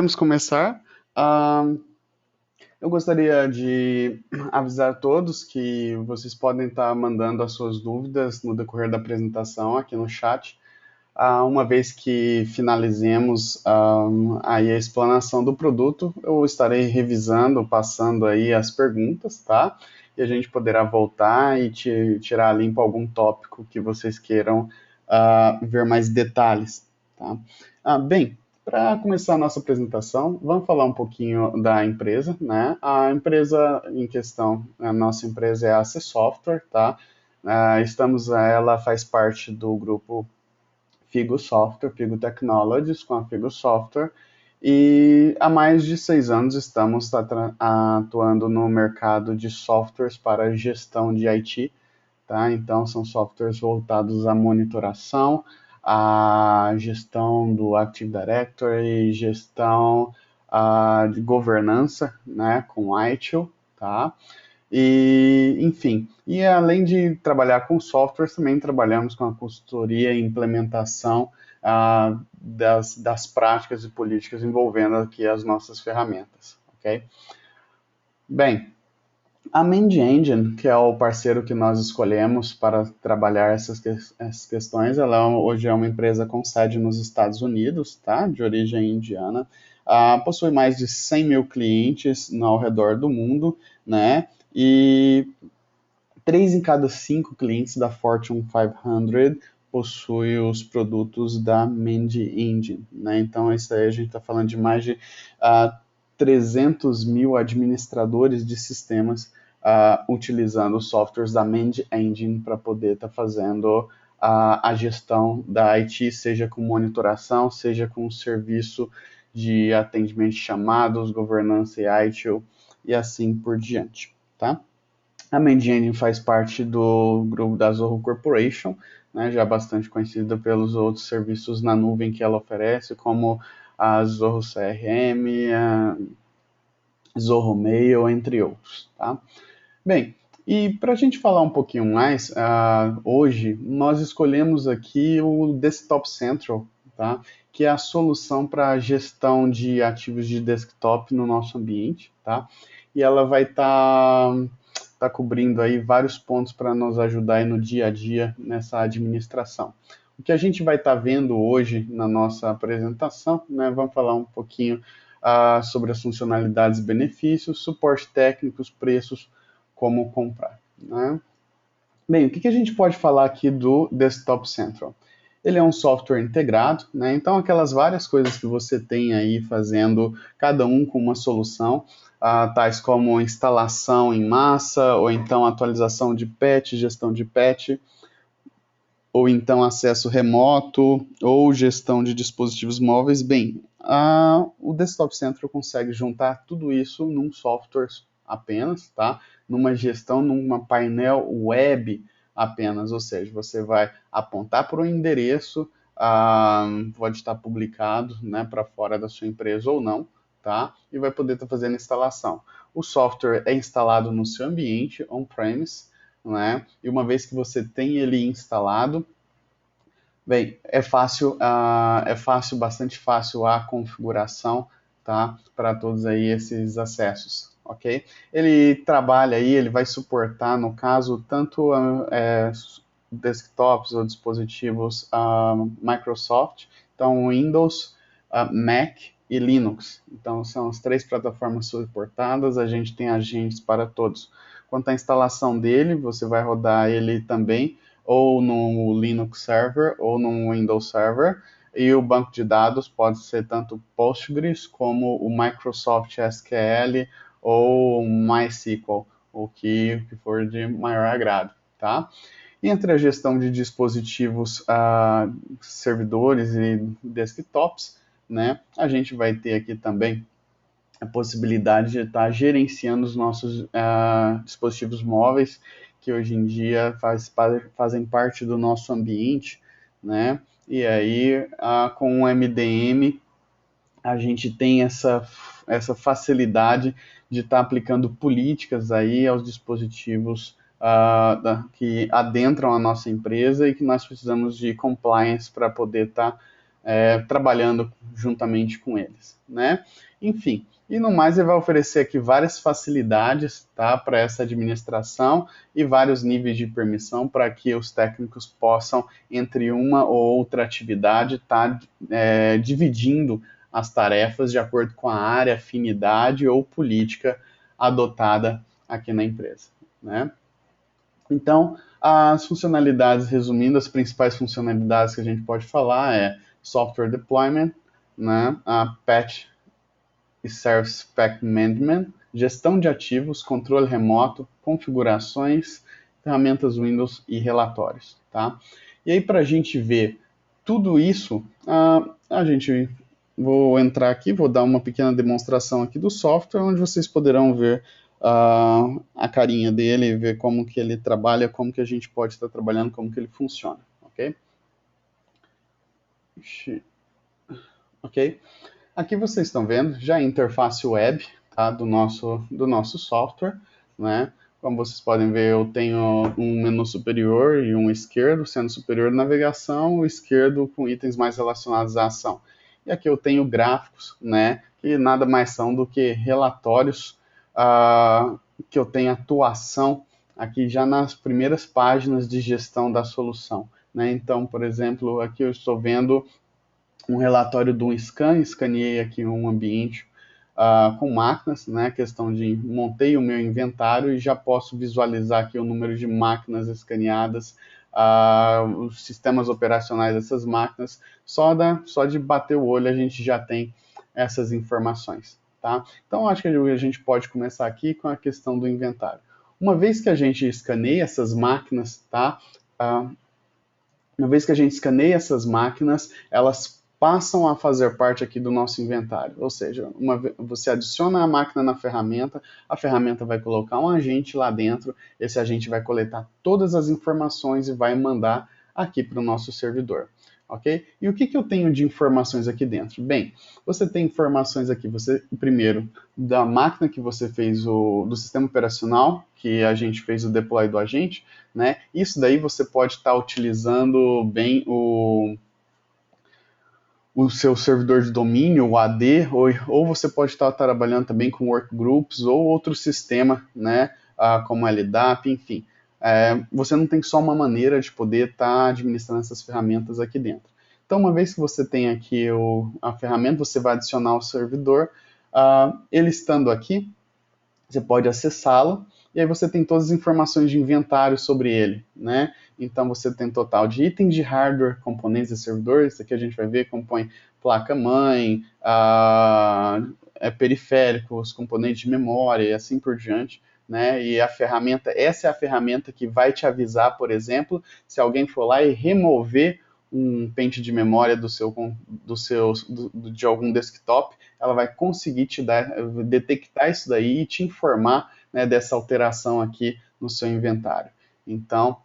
Vamos começar. Ah, eu gostaria de avisar todos que vocês podem estar mandando as suas dúvidas no decorrer da apresentação aqui no chat. Uma vez que finalizemos aí a explanação do produto, eu estarei revisando, passando aí as perguntas, tá? E a gente poderá voltar e tirar limpo algum tópico que vocês queiram ver mais detalhes, tá? Bem, para começar a nossa apresentação, vamos falar um pouquinho da empresa, né? A empresa em questão, a nossa empresa é a AC Software, tá? Ela faz parte do grupo Figo Software, Figo Technologies, com a Figo Software, e há mais de 6 anos estamos atuando no mercado de softwares para gestão de IT, tá? Então, são softwares voltados à monitoração, à gestão do Active Directory, gestão de governança, né, com ITIL, tá? E, enfim, e além de trabalhar com softwares, também trabalhamos com a consultoria e implementação das práticas e políticas envolvendo aqui as nossas ferramentas, ok? Bem, a Mend Engine, que é o parceiro que nós escolhemos para trabalhar essas questões, hoje é uma empresa com sede nos Estados Unidos, tá? De origem indiana. Possui mais de 100 mil clientes ao redor do mundo, né? E 3 em cada 5 clientes da Fortune 500 possui os produtos da Mend Engine, né? Então, isso aí a gente está falando de mais de 300 mil administradores de sistemas utilizando os softwares da Mend Engine para poder estar fazendo a gestão da IT, seja com monitoração, seja com serviço de atendimento de chamados, governança e ITIL e assim por diante, tá? A Mend Engine faz parte do grupo da Zoho Corporation, né, já bastante conhecida pelos outros serviços na nuvem que ela oferece, como a Zoho CRM, a Zoho Mail, entre outros. Tá? Bem, e para a gente falar um pouquinho mais, hoje nós escolhemos aqui o Desktop Central, tá? Que é a solução para a gestão de ativos de desktop no nosso ambiente, tá? E ela vai tá cobrindo aí vários pontos para nos ajudar aí no dia a dia nessa administração. O que a gente vai estar vendo hoje na nossa apresentação, né? Vamos falar um pouquinho sobre as funcionalidades e benefícios, suporte técnico, os preços, como comprar, né? Bem, o que a gente pode falar aqui do Desktop Central? Ele é um software integrado, né? Então aquelas várias coisas que você tem aí fazendo, cada um com uma solução, tais como instalação em massa, ou então atualização de patch, gestão de patch, ou então acesso remoto, ou gestão de dispositivos móveis. Bem, o Desktop Central consegue juntar tudo isso num software apenas, tá? Numa gestão, numa painel web apenas, ou seja, você vai apontar para o endereço, pode estar publicado, né, para fora da sua empresa ou não, tá? E vai poder estar fazendo instalação. O software é instalado no seu ambiente on-premise, né? E uma vez que você tem ele instalado, bem, bastante fácil a configuração, tá? Para todos aí esses acessos, ok? Ele trabalha aí, ele vai suportar, no caso, tanto desktops ou dispositivos Microsoft, então Windows, Mac e Linux. Então são as 3 plataformas suportadas, a gente tem agentes para todos. Quanto à instalação dele, você vai rodar ele também ou no Linux Server ou no Windows Server, e o banco de dados pode ser tanto Postgres como o Microsoft SQL ou MySQL, o que for de maior agrado, tá? Entre a gestão de dispositivos, servidores e desktops, né, a gente vai ter aqui também a possibilidade de estar gerenciando os nossos dispositivos móveis, que hoje em dia fazem parte do nosso ambiente, né? E aí, com o MDM, a gente tem essa facilidade de estar aplicando políticas aí aos dispositivos que adentram a nossa empresa e que nós precisamos de compliance para poder estar trabalhando juntamente com eles, né? Enfim, e no mais ele vai oferecer aqui várias facilidades, tá, para essa administração e vários níveis de permissão para que os técnicos possam, entre uma ou outra atividade, estar dividindo as tarefas de acordo com a área, afinidade ou política adotada aqui na empresa, né? Então, as funcionalidades, resumindo, as principais funcionalidades que a gente pode falar é software deployment, né, a patch e Service Pack Management, gestão de ativos, controle remoto, configurações, ferramentas Windows e relatórios, tá? E aí, para a gente ver tudo isso, vou entrar aqui, vou dar uma pequena demonstração aqui do software, onde vocês poderão ver a carinha dele, ver como que ele trabalha, como que a gente pode estar trabalhando, como que ele funciona, ok? Ok? Aqui vocês estão vendo já a interface web, tá, do nosso software, né? Como vocês podem ver, eu tenho um menu superior e um esquerdo, sendo superior navegação, o esquerdo com itens mais relacionados à ação. E aqui eu tenho gráficos, né, que nada mais são do que relatórios que eu tenho atuação aqui já nas primeiras páginas de gestão da solução, né? Então, por exemplo, aqui eu estou vendo um relatório de um scan, escaneei aqui um ambiente com máquinas, né, questão de montei o meu inventário e já posso visualizar aqui o número de máquinas escaneadas, os sistemas operacionais dessas máquinas, só de bater o olho a gente já tem essas informações, tá? Então acho que a gente pode começar aqui com a questão do inventário. Uma vez que a gente escaneia essas máquinas, tá? Uma vez que a gente escaneia essas máquinas, elas passam a fazer parte aqui do nosso inventário. Ou seja, você adiciona a máquina na ferramenta, a ferramenta vai colocar um agente lá dentro, esse agente vai coletar todas as informações e vai mandar aqui para o nosso servidor. Ok? E o que eu tenho de informações aqui dentro? Bem, você tem informações aqui, primeiro, da máquina que você fez, do sistema operacional, que a gente fez o deploy do agente, né? Isso daí você pode estar utilizando bem o seu servidor de domínio, o AD, ou você pode estar trabalhando também com workgroups ou outro sistema, né, como LDAP, enfim. Você não tem só uma maneira de poder estar administrando essas ferramentas aqui dentro. Então, uma vez que você tem aqui a ferramenta, você vai adicionar o servidor. Ele estando aqui, você pode acessá-lo, e aí você tem todas as informações de inventário sobre ele, né? Então você tem total de itens de hardware, componentes de servidor, isso aqui a gente vai ver, compõe placa-mãe, periféricos, componentes de memória e assim por diante, né? E a ferramenta, essa é a ferramenta que vai te avisar, por exemplo, se alguém for lá e remover um pente de memória de algum desktop, ela vai conseguir detectar isso daí e te informar, né, dessa alteração aqui no seu inventário. Então,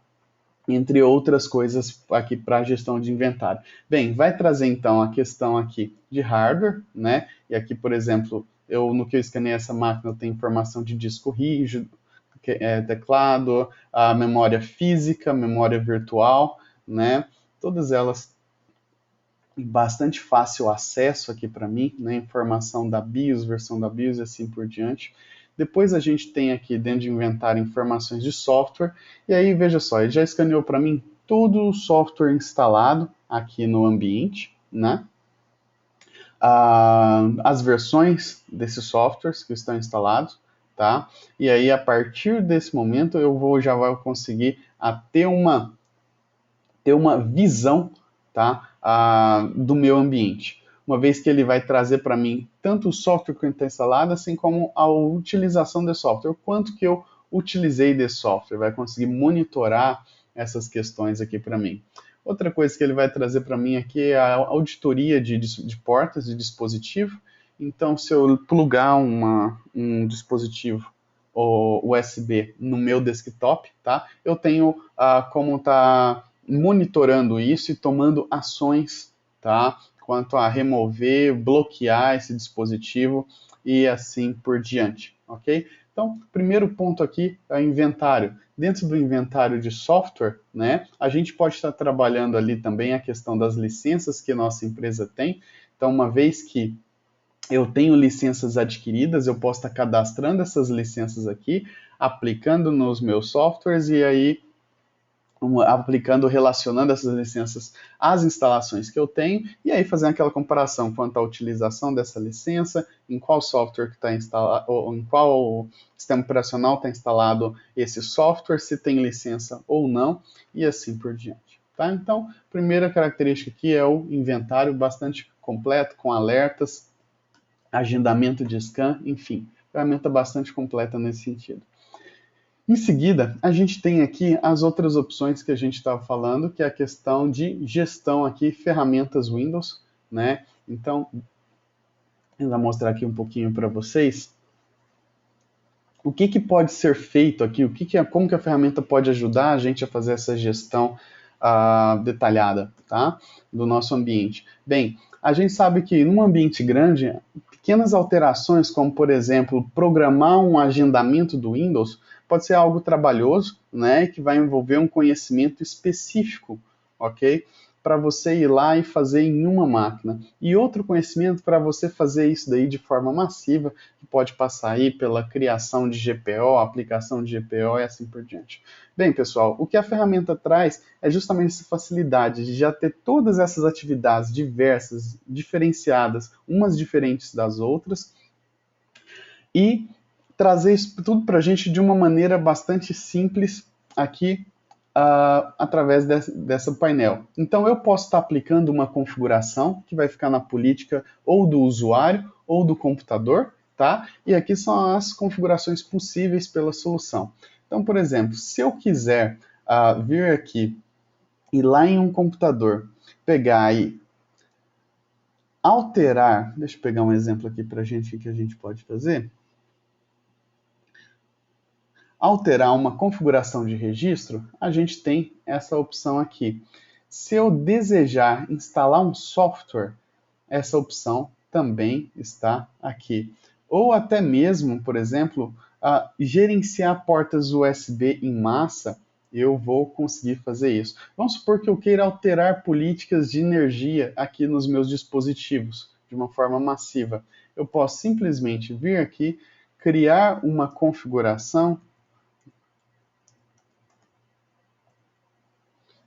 entre outras coisas aqui para a gestão de inventário. Bem, vai trazer então a questão aqui de hardware, né? E aqui, por exemplo, no que eu escanei essa máquina, eu tenho informação de disco rígido, teclado, a memória física, memória virtual, né? Todas elas bastante fácil acesso aqui para mim, né? Informação da BIOS, versão da BIOS e assim por diante. Depois a gente tem aqui dentro de inventário informações de software, e aí veja só, ele já escaneou para mim todo o software instalado aqui no ambiente, né? As versões desses softwares que estão instalados, tá? E aí a partir desse momento já vou conseguir ter uma visão, tá, do meu ambiente. Uma vez que ele vai trazer para mim tanto o software que está instalado, assim como a utilização desse software, o quanto que eu utilizei desse software, vai conseguir monitorar essas questões aqui para mim. Outra coisa que ele vai trazer para mim aqui é a auditoria de portas de dispositivo. Então, se eu plugar um dispositivo USB no meu desktop, tá? Eu tenho como tá monitorando isso e tomando ações, tá? Quanto a remover, bloquear esse dispositivo e assim por diante, ok? Então, primeiro ponto aqui é o inventário. Dentro do inventário de software, né, a gente pode estar trabalhando ali também a questão das licenças que a nossa empresa tem. Então, uma vez que eu tenho licenças adquiridas, eu posso estar cadastrando essas licenças aqui, aplicando nos meus softwares e aí aplicando, relacionando essas licenças às instalações que eu tenho, e aí fazendo aquela comparação quanto à utilização dessa licença, em qual software que está instalado, ou em qual sistema operacional está instalado esse software, se tem licença ou não, e assim por diante. Tá? Então, primeira característica aqui é o inventário bastante completo, com alertas, agendamento de scan, enfim, ferramenta bastante completa nesse sentido. Em seguida, a gente tem aqui as outras opções que a gente estava falando, que é a questão de gestão aqui, ferramentas Windows, né? Então, eu vou mostrar aqui um pouquinho para vocês o que pode ser feito aqui, como que a ferramenta pode ajudar a gente a fazer essa gestão detalhada, tá? Do nosso ambiente. Bem, a gente sabe que num ambiente grande, pequenas alterações, como por exemplo, programar um agendamento do Windows, pode ser algo trabalhoso, né, que vai envolver um conhecimento específico, ok? Para você ir lá e fazer em uma máquina. E outro conhecimento para você fazer isso daí de forma massiva, que pode passar aí pela criação de GPO, aplicação de GPO e assim por diante. Bem, pessoal, o que a ferramenta traz é justamente essa facilidade de já ter todas essas atividades diversas, diferenciadas, umas diferentes das outras, e trazer isso tudo para a gente de uma maneira bastante simples aqui através dessa painel. Então eu posso estar aplicando uma configuração que vai ficar na política ou do usuário ou do computador, tá? E aqui são as configurações possíveis pela solução. Então, por exemplo, se eu quiser vir aqui e lá em um computador pegar e alterar, deixa eu pegar um exemplo aqui para a gente, o que a gente pode fazer. Alterar uma configuração de registro, a gente tem essa opção aqui. Se eu desejar instalar um software, essa opção também está aqui. Ou até mesmo, por exemplo, gerenciar portas USB em massa, eu vou conseguir fazer isso. Vamos supor que eu queira alterar políticas de energia aqui nos meus dispositivos, de uma forma massiva. Eu posso simplesmente vir aqui, criar uma configuração,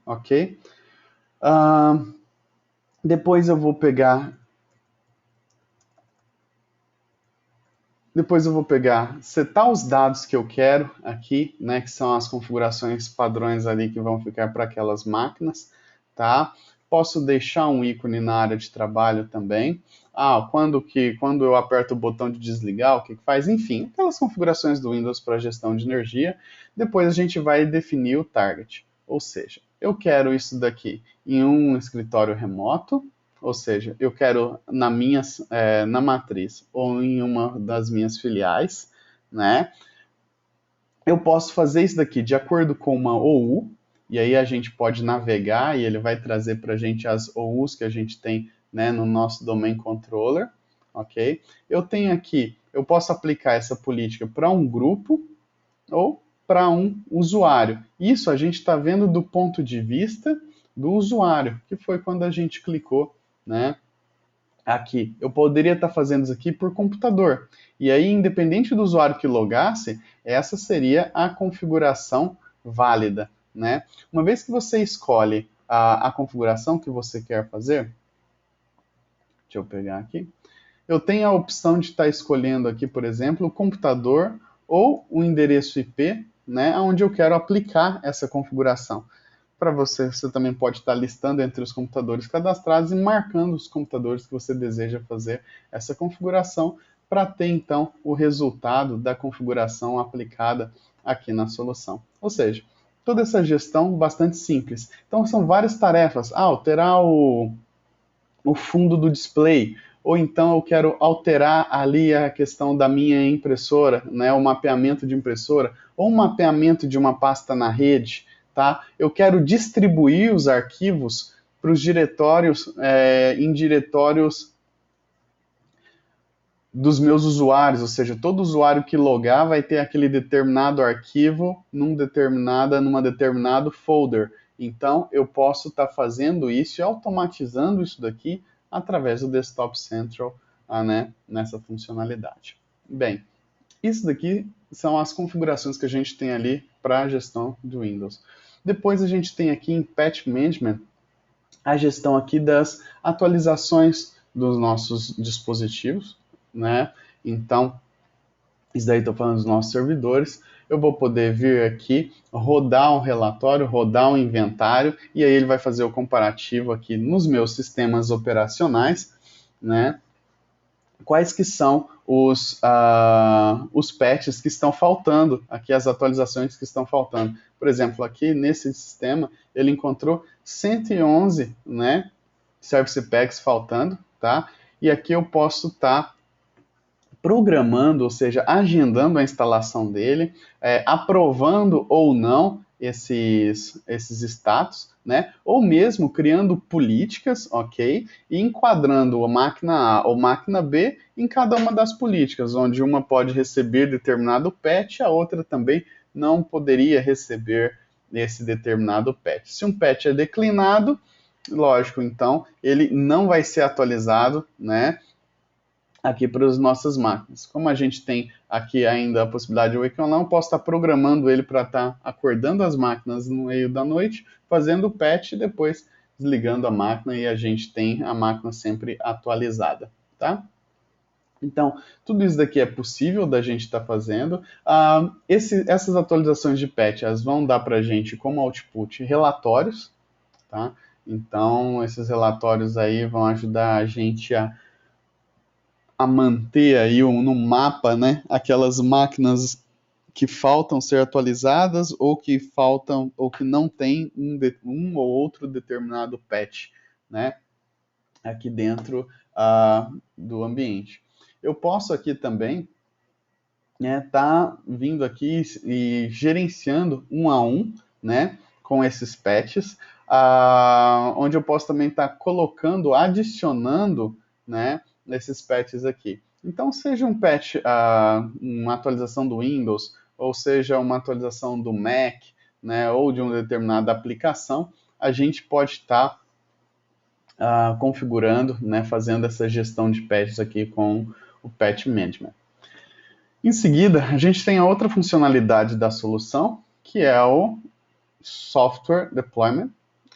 ok? Depois eu vou pegar, setar os dados que eu quero aqui, né, que são as configurações padrões ali que vão ficar para aquelas máquinas, tá? Posso deixar um ícone na área de trabalho também. Quando eu aperto o botão de desligar, o que faz? Enfim, aquelas configurações do Windows para gestão de energia. Depois a gente vai definir o target. Ou seja, eu quero isso daqui em um escritório remoto, ou seja, eu quero na matriz ou em uma das minhas filiais, né? Eu posso fazer isso daqui de acordo com uma OU, e aí a gente pode navegar e ele vai trazer para a gente as OUs que a gente tem, né, no nosso Domain Controller, ok? Eu posso aplicar essa política para um grupo ou para um usuário. Isso a gente está vendo do ponto de vista do usuário, que foi quando a gente clicou, né, aqui. Eu poderia estar fazendo isso aqui por computador. E aí, independente do usuário que logasse, essa seria a configuração válida, né? Uma vez que você escolhe a configuração que você quer fazer, deixa eu pegar aqui, eu tenho a opção de estar escolhendo aqui, por exemplo, o computador ou o endereço IP, né, onde eu quero aplicar essa configuração. Para você também pode estar listando entre os computadores cadastrados e marcando os computadores que você deseja fazer essa configuração para ter, então, o resultado da configuração aplicada aqui na solução. Ou seja, toda essa gestão bastante simples. Então, são várias tarefas. Alterar o fundo do display, ou então eu quero alterar ali a questão da minha impressora, né, o mapeamento de impressora, ou um mapeamento de uma pasta na rede, tá? Eu quero distribuir os arquivos para os diretórios, em diretórios dos meus usuários, ou seja, todo usuário que logar vai ter aquele determinado arquivo numa determinado folder. Então, eu posso estar fazendo isso e automatizando isso daqui através do Desktop Central, né, nessa funcionalidade. Bem, isso daqui são as configurações que a gente tem ali para a gestão do Windows. Depois a gente tem aqui em Patch Management a gestão aqui das atualizações dos nossos dispositivos, né? Então, isso daí estou falando dos nossos servidores. Eu vou poder vir aqui, rodar um relatório, rodar um inventário, e aí ele vai fazer o comparativo aqui nos meus sistemas operacionais, né? Quais que são os patches que estão faltando, aqui as atualizações que estão faltando. Por exemplo, aqui nesse sistema, ele encontrou 111, né, Service Packs faltando, tá? E aqui eu posso estar programando, ou seja, agendando a instalação dele, aprovando ou não esses status, né? Ou mesmo criando políticas, ok? E enquadrando a máquina A ou máquina B em cada uma das políticas, onde uma pode receber determinado patch, a outra também não poderia receber esse determinado patch. Se um patch é declinado, lógico, então ele não vai ser atualizado, né? Aqui para as nossas máquinas. Como a gente tem aqui ainda a possibilidade de Wake On, eu posso estar programando ele para estar acordando as máquinas no meio da noite, fazendo o patch e depois desligando a máquina e a gente tem a máquina sempre atualizada, tá? Então, tudo isso daqui é possível da gente estar fazendo. Essas atualizações de patch, elas vão dar para a gente como output relatórios, tá? Então, esses relatórios aí vão ajudar a gente a manter aí no mapa, né, aquelas máquinas que faltam ser atualizadas ou que faltam ou que não tem um ou outro determinado patch, né, aqui dentro do ambiente. Eu posso aqui também tá vindo aqui e gerenciando um a um, né, com esses patches, onde eu posso também estar colocando, adicionando, né, nesses patches aqui. Então, seja um patch, uma atualização do Windows, ou seja uma atualização do Mac, né, ou de uma determinada aplicação, a gente pode estar configurando, né, fazendo essa gestão de patches aqui com o Patch Management. Em seguida, a gente tem a outra funcionalidade da solução, que é o Software Deployment,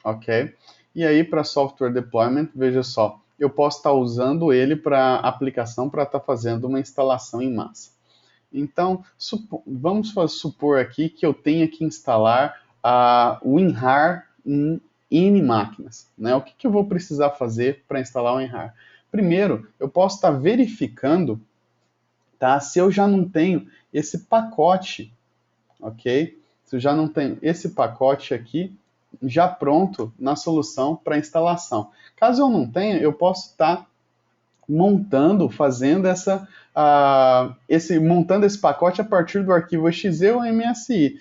ok? E aí, para Software Deployment, veja só, eu posso estar usando ele para aplicação para estar fazendo uma instalação em massa. Então, vamos supor aqui que eu tenha que instalar o WinRAR em N máquinas, né? O que eu vou precisar fazer para instalar o WinRAR? Primeiro, eu posso estar verificando, tá? Se eu já não tenho esse pacote, ok? Se eu já não tenho esse pacote aqui já pronto na solução para instalação. Caso eu não tenha, eu posso estar montando, fazendo montando esse pacote a partir do arquivo exe ou MSI.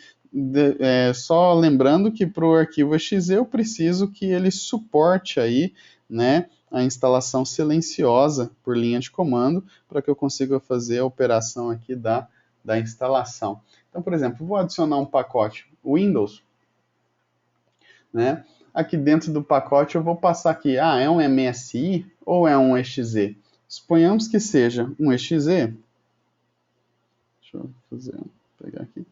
Só lembrando que para o arquivo exe eu preciso que ele suporte aí, né, a instalação silenciosa por linha de comando para que eu consiga fazer a operação aqui da instalação. Então, por exemplo, vou adicionar um pacote Windows, né? Aqui dentro do pacote eu vou passar aqui, é um MSI ou é um exe? Suponhamos que seja um exe. Deixa eu pegar aqui.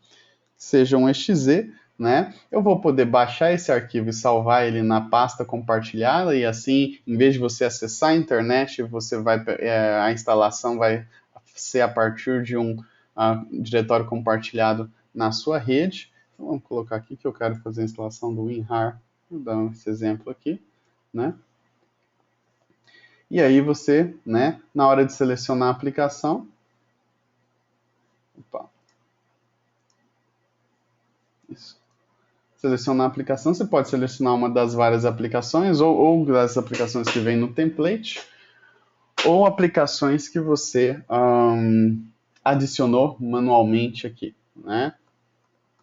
Seja um exe, né? Eu vou poder baixar esse arquivo e salvar ele na pasta compartilhada e assim, em vez de você acessar a internet, a instalação vai ser a partir de um diretório compartilhado na sua rede. Então, vamos colocar aqui que eu quero fazer a instalação do WinRAR. Vou dar esse exemplo aqui, né? E aí você, né, na hora de selecionar a aplicação, selecionar a aplicação, você pode selecionar uma das várias aplicações ou das aplicações que vem no template, ou aplicações que você adicionou manualmente aqui, né?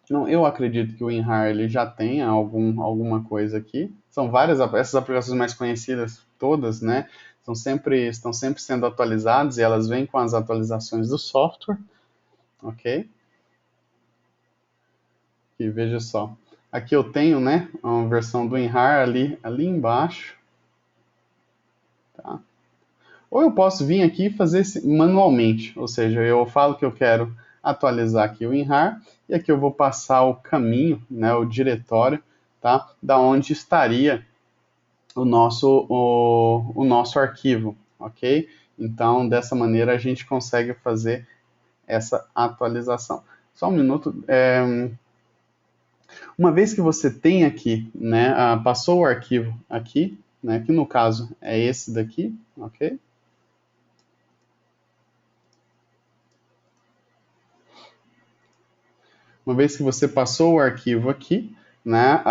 Não, eu acredito que o WinRAR ele já tenha alguma coisa aqui. São várias essas aplicações mais conhecidas, todas, né? estão sempre sendo atualizadas e elas vêm com as atualizações do software, ok? E veja só, aqui eu tenho, né, uma versão do WinRAR ali embaixo, tá? Ou eu posso vir aqui e fazer manualmente, ou seja, eu falo que eu quero atualizar aqui o WinRAR e aqui eu vou passar o caminho, né, o diretório, tá, da onde estaria o nosso arquivo, ok? Então, dessa maneira, a gente consegue fazer essa atualização. Só um minuto. Uma vez que você tem aqui, né, passou o arquivo aqui, né, que no caso é esse daqui, ok? Uma vez que você passou o arquivo aqui, né,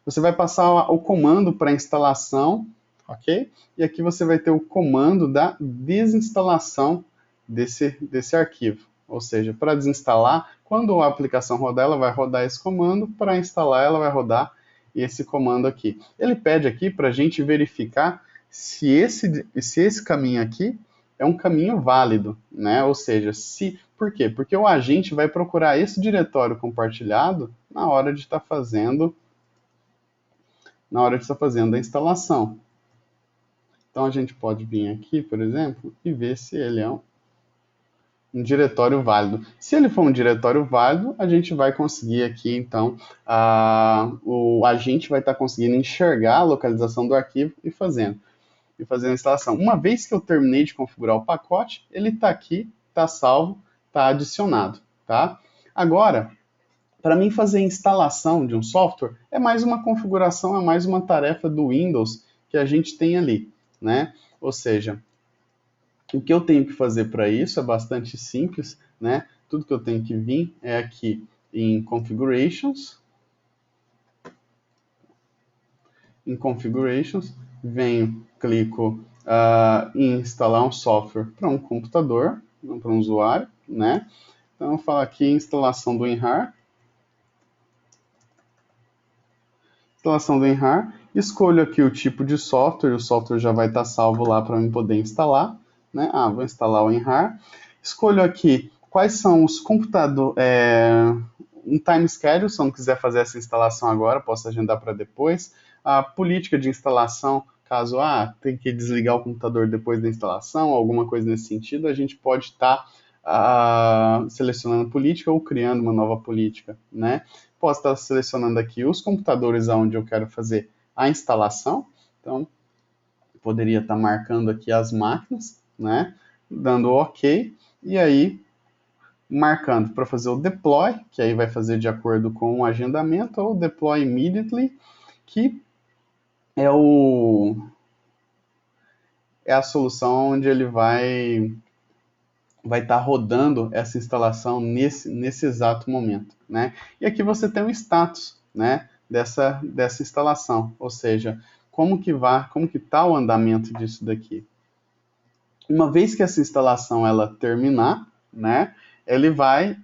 você vai passar o comando para instalação, ok? E aqui você vai ter o comando da desinstalação desse arquivo. Ou seja, para desinstalar, quando a aplicação rodar, ela vai rodar esse comando, para instalar, ela vai rodar esse comando aqui. Ele pede aqui para a gente verificar se esse caminho aqui é um caminho válido, né? Ou seja, por quê? Porque o agente vai procurar esse diretório compartilhado na hora de estar fazendo a instalação. Então a gente pode vir aqui, por exemplo, e ver se ele é um diretório válido. Se ele for um diretório válido, a gente vai conseguir aqui, então, o agente vai estar conseguindo enxergar a localização do arquivo e fazendo a instalação. Uma vez que eu terminei de configurar o pacote, ele está aqui, está salvo, está adicionado, tá? Agora, para mim fazer a instalação de um software, é mais uma configuração, é mais uma tarefa do Windows que a gente tem ali, né? Ou seja, o que eu tenho que fazer para isso é bastante simples, né? Tudo que eu tenho que vir é aqui em Configurations, venho, clico em instalar um software para um computador, não para um usuário, né? Então eu falo aqui instalação do WinRAR, escolho aqui o tipo de software, o software já vai estar salvo lá para eu poder instalar, né? Vou instalar o WinRAR. Escolho aqui quais são os computadores, um time schedule, se eu não quiser fazer essa instalação agora, posso agendar para depois. A política de instalação, caso tem que desligar o computador depois da instalação, alguma coisa nesse sentido, a gente pode estar selecionando política ou criando uma nova política, né? Posso estar selecionando aqui os computadores onde eu quero fazer a instalação, então poderia estar marcando aqui as máquinas, né? Dando OK, e aí marcando para fazer o deploy, que aí vai fazer de acordo com o agendamento, ou deploy immediately, que é a solução onde ele vai estar rodando essa instalação nesse exato momento, né? E aqui você tem o status, né, dessa instalação, ou seja, como que está o andamento disso daqui. Uma vez que essa instalação ela terminar, né, ele vai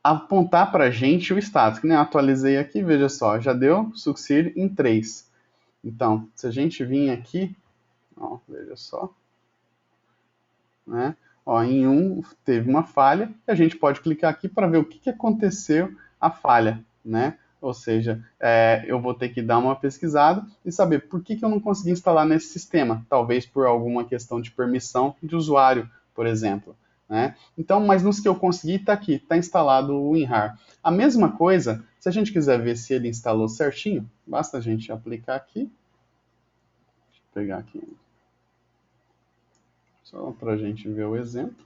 apontar para a gente o status, que nem eu atualizei aqui, veja só, já deu succeed em 3. Então, se a gente vir aqui, veja só, né? Em 1 teve uma falha, e a gente pode clicar aqui para ver o que aconteceu a falha, né? Ou seja, eu vou ter que dar uma pesquisada e saber por que eu não consegui instalar nesse sistema. Talvez por alguma questão de permissão de usuário, por exemplo, né? Então, mas nos que eu consegui, está aqui, está instalado o WinRAR. A mesma coisa, se a gente quiser ver se ele instalou certinho, basta a gente aplicar aqui. Deixa eu pegar aqui, só para a gente ver o exemplo.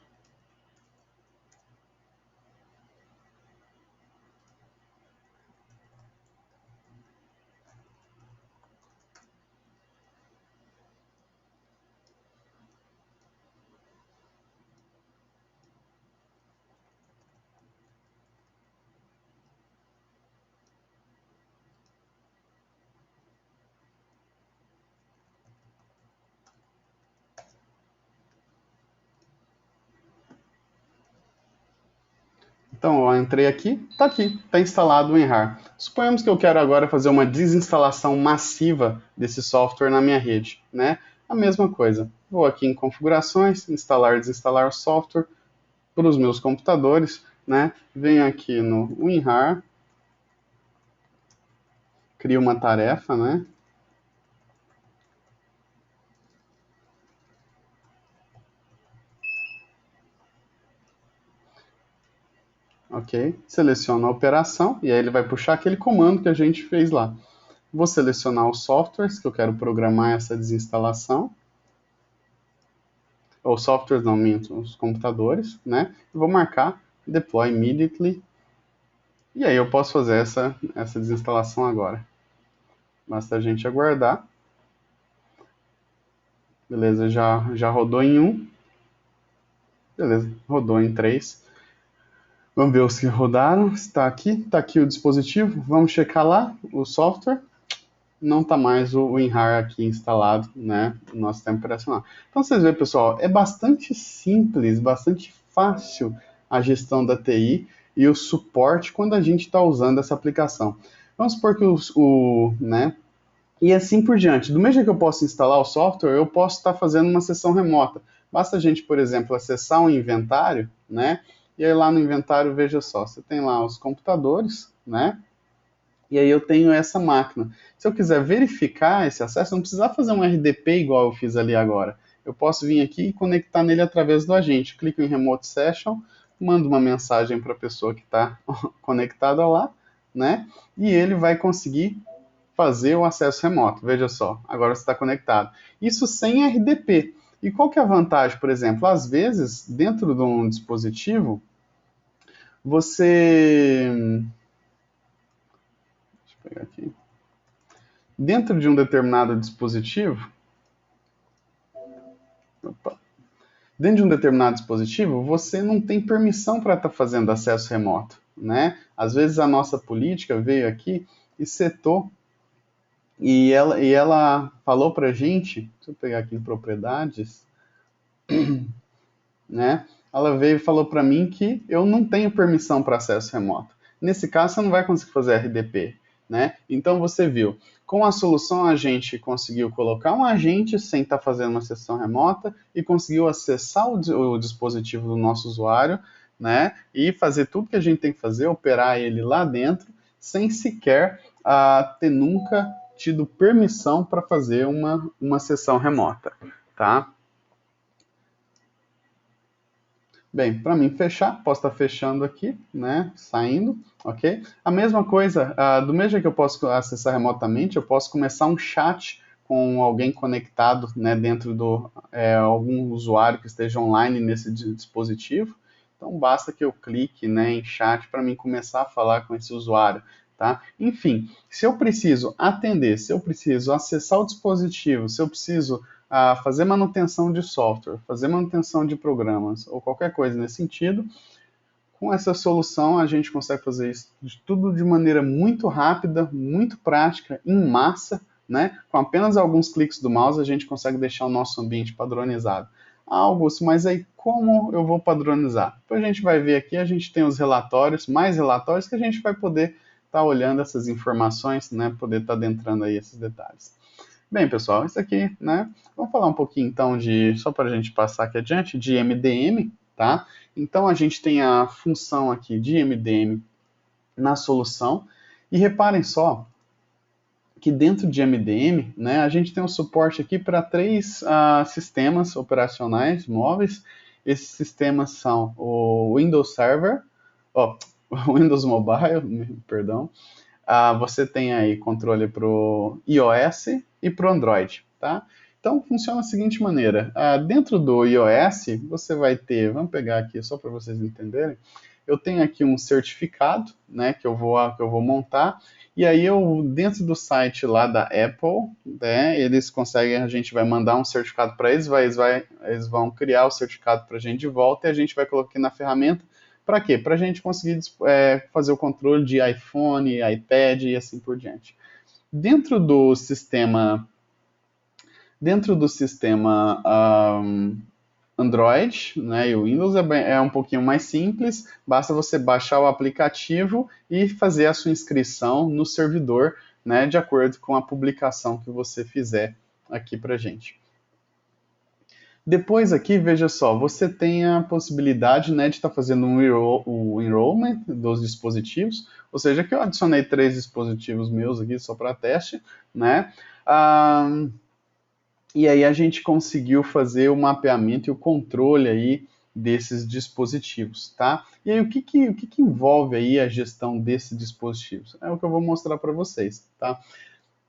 Então, eu entrei aqui, está instalado o WinRAR. Suponhamos que eu quero agora fazer uma desinstalação massiva desse software na minha rede, né? A mesma coisa. Vou aqui em configurações, instalar, desinstalar o software para os meus computadores, né? Venho aqui no WinRAR, crio uma tarefa, né? Ok? Seleciono a operação e aí ele vai puxar aquele comando que a gente fez lá. Vou selecionar os softwares que eu quero programar essa desinstalação. Ou softwares, não minto, os computadores, né? E vou marcar Deploy Immediately. E aí eu posso fazer essa desinstalação agora. Basta a gente aguardar. Beleza, já rodou em 1. Beleza, rodou em 3. Vamos ver os que rodaram. Está aqui o dispositivo. Vamos checar lá o software. Não está mais o WinRAR aqui instalado, né, no nosso sistema operacional. Então vocês veem, pessoal, é bastante simples, bastante fácil a gestão da TI e o suporte quando a gente está usando essa aplicação. Vamos supor que né, e assim por diante. Do mesmo jeito que eu posso instalar o software, eu posso estar fazendo uma sessão remota. Basta a gente, por exemplo, acessar um inventário, né, e aí lá no inventário, veja só, você tem lá os computadores, né, e aí eu tenho essa máquina. Se eu quiser verificar esse acesso, eu não precisar fazer um RDP igual eu fiz ali agora. Eu posso vir aqui e conectar nele através do agente. Clico em Remote Session, mando uma mensagem para a pessoa que está conectada lá, né? E ele vai conseguir fazer o acesso remoto. Veja só, agora você está conectado. Isso sem RDP. E qual que é a vantagem, por exemplo? Às vezes, dentro de um dispositivo, você... Deixa eu pegar aqui. Dentro de um determinado dispositivo, opa, dentro de um determinado dispositivo, você não tem permissão para estar fazendo acesso remoto, né? Às vezes a nossa política veio aqui e setou, e ela falou para a gente, deixa eu pegar aqui em propriedades, né? Ela veio e falou para mim que eu não tenho permissão para acesso remoto. Nesse caso, você não vai conseguir fazer RDP, né? Então você viu, com a solução a gente conseguiu colocar um agente sem estar fazendo uma sessão remota e conseguiu acessar o dispositivo do nosso usuário, né? E fazer tudo que a gente tem que fazer, operar ele lá dentro, sem sequer ter nunca tido permissão para fazer uma sessão remota, tá? Bem, para mim fechar, posso estar fechando aqui, né, saindo, ok? A mesma coisa, do mesmo jeito que eu posso acessar remotamente, eu posso começar um chat com alguém conectado, né, dentro do algum usuário que esteja online nesse dispositivo. Então basta que eu clique, né, em chat para mim começar a falar com esse usuário, tá? Enfim, se eu preciso atender, se eu preciso acessar o dispositivo, se eu preciso fazer manutenção de software, fazer manutenção de programas ou qualquer coisa nesse sentido, com essa solução a gente consegue fazer isso tudo de maneira muito rápida, muito prática, em massa, né? Com apenas alguns cliques do mouse a gente consegue deixar o nosso ambiente padronizado. Augusto, mas aí como eu vou padronizar? Depois a gente vai ver aqui, a gente tem os relatórios, mais relatórios que a gente vai poder estar olhando essas informações, né? Poder estar adentrando aí esses detalhes. Bem, pessoal, isso aqui, né? Vamos falar um pouquinho então só para a gente passar aqui adiante, de MDM, tá? Então a gente tem a função aqui de MDM na solução e reparem só que dentro de MDM, né, a gente tem um suporte aqui para 3 sistemas operacionais móveis. Esses sistemas são o Windows Server, o Windows Mobile, perdão, você tem aí controle para o iOS e para o Android, tá? Então funciona da seguinte maneira: dentro do iOS você vai ter, vamos pegar aqui só para vocês entenderem, eu tenho aqui um certificado, né, que eu vou montar, e aí eu dentro do site lá da Apple, né, eles conseguem, a gente vai mandar um certificado para eles, eles vão criar o certificado para a gente de volta e a gente vai colocar aqui na ferramenta. Para quê? Para a gente conseguir fazer o controle de iPhone, iPad e assim por diante. Dentro do sistema Android, né, e o Windows é um pouquinho mais simples, basta você baixar o aplicativo e fazer a sua inscrição no servidor, né, de acordo com a publicação que você fizer aqui para gente. Depois aqui, veja só, você tem a possibilidade, né, de estar fazendo o enrollment dos dispositivos, ou seja, que eu adicionei 3 dispositivos meus aqui só para teste, né? E aí a gente conseguiu fazer o mapeamento e o controle aí desses dispositivos, tá? E aí o que envolve aí a gestão desses dispositivos? É o que eu vou mostrar para vocês, tá?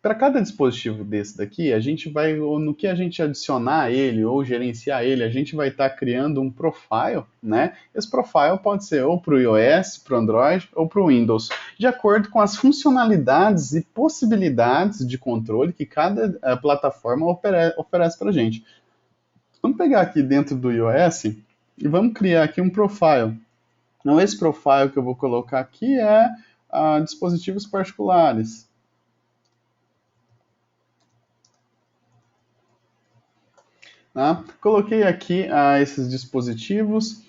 Para cada dispositivo desse daqui, a gente vai, no que a gente adicionar ele ou gerenciar ele, a gente vai estar criando um profile, né? Esse profile pode ser ou para o iOS, para o Android ou para o Windows, de acordo com as funcionalidades e possibilidades de controle que cada plataforma oferece para a gente. Vamos pegar aqui dentro do iOS e vamos criar aqui um profile. Então, esse profile que eu vou colocar aqui é dispositivos particulares. Tá? Coloquei aqui esses dispositivos,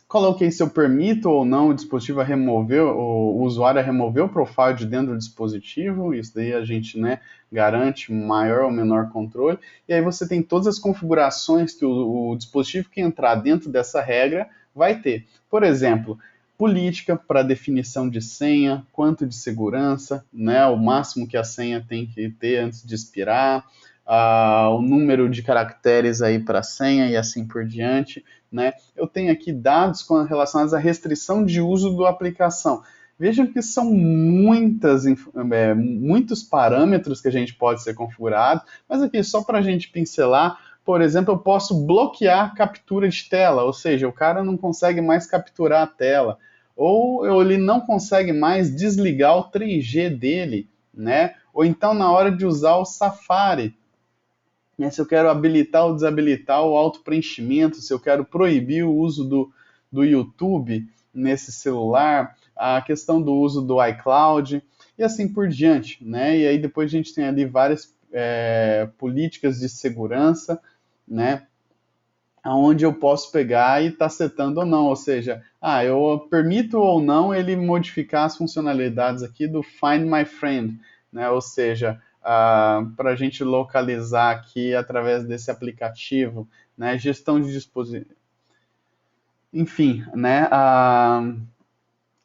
coloquei se eu permito ou não o dispositivo a remover, o usuário a remover o profile de dentro do dispositivo, isso daí a gente, né, garante maior ou menor controle, e aí você tem todas as configurações que o dispositivo que entrar dentro dessa regra vai ter. Por exemplo, política para definição de senha, quanto de segurança, né, o máximo que a senha tem que ter antes de expirar, o número de caracteres aí para a senha e assim por diante, né? Eu tenho aqui dados relacionados à restrição de uso da aplicação. Vejam que são muitos parâmetros que a gente pode ser configurado, mas aqui só para a gente pincelar, por exemplo, eu posso bloquear captura de tela, ou seja, o cara não consegue mais capturar a tela, ou ele não consegue mais desligar o 3G dele, né? Ou então na hora de usar o Safari, se eu quero habilitar ou desabilitar o auto-preenchimento, se eu quero proibir o uso do YouTube nesse celular, a questão do uso do iCloud e assim por diante, né? E aí depois a gente tem ali várias políticas de segurança, né? Onde eu posso pegar e estar setando ou não, ou seja, eu permito ou não ele modificar as funcionalidades aqui do Find My Friend, né? Ou seja, para a gente localizar aqui através desse aplicativo, né? Gestão de dispositivos, enfim, né?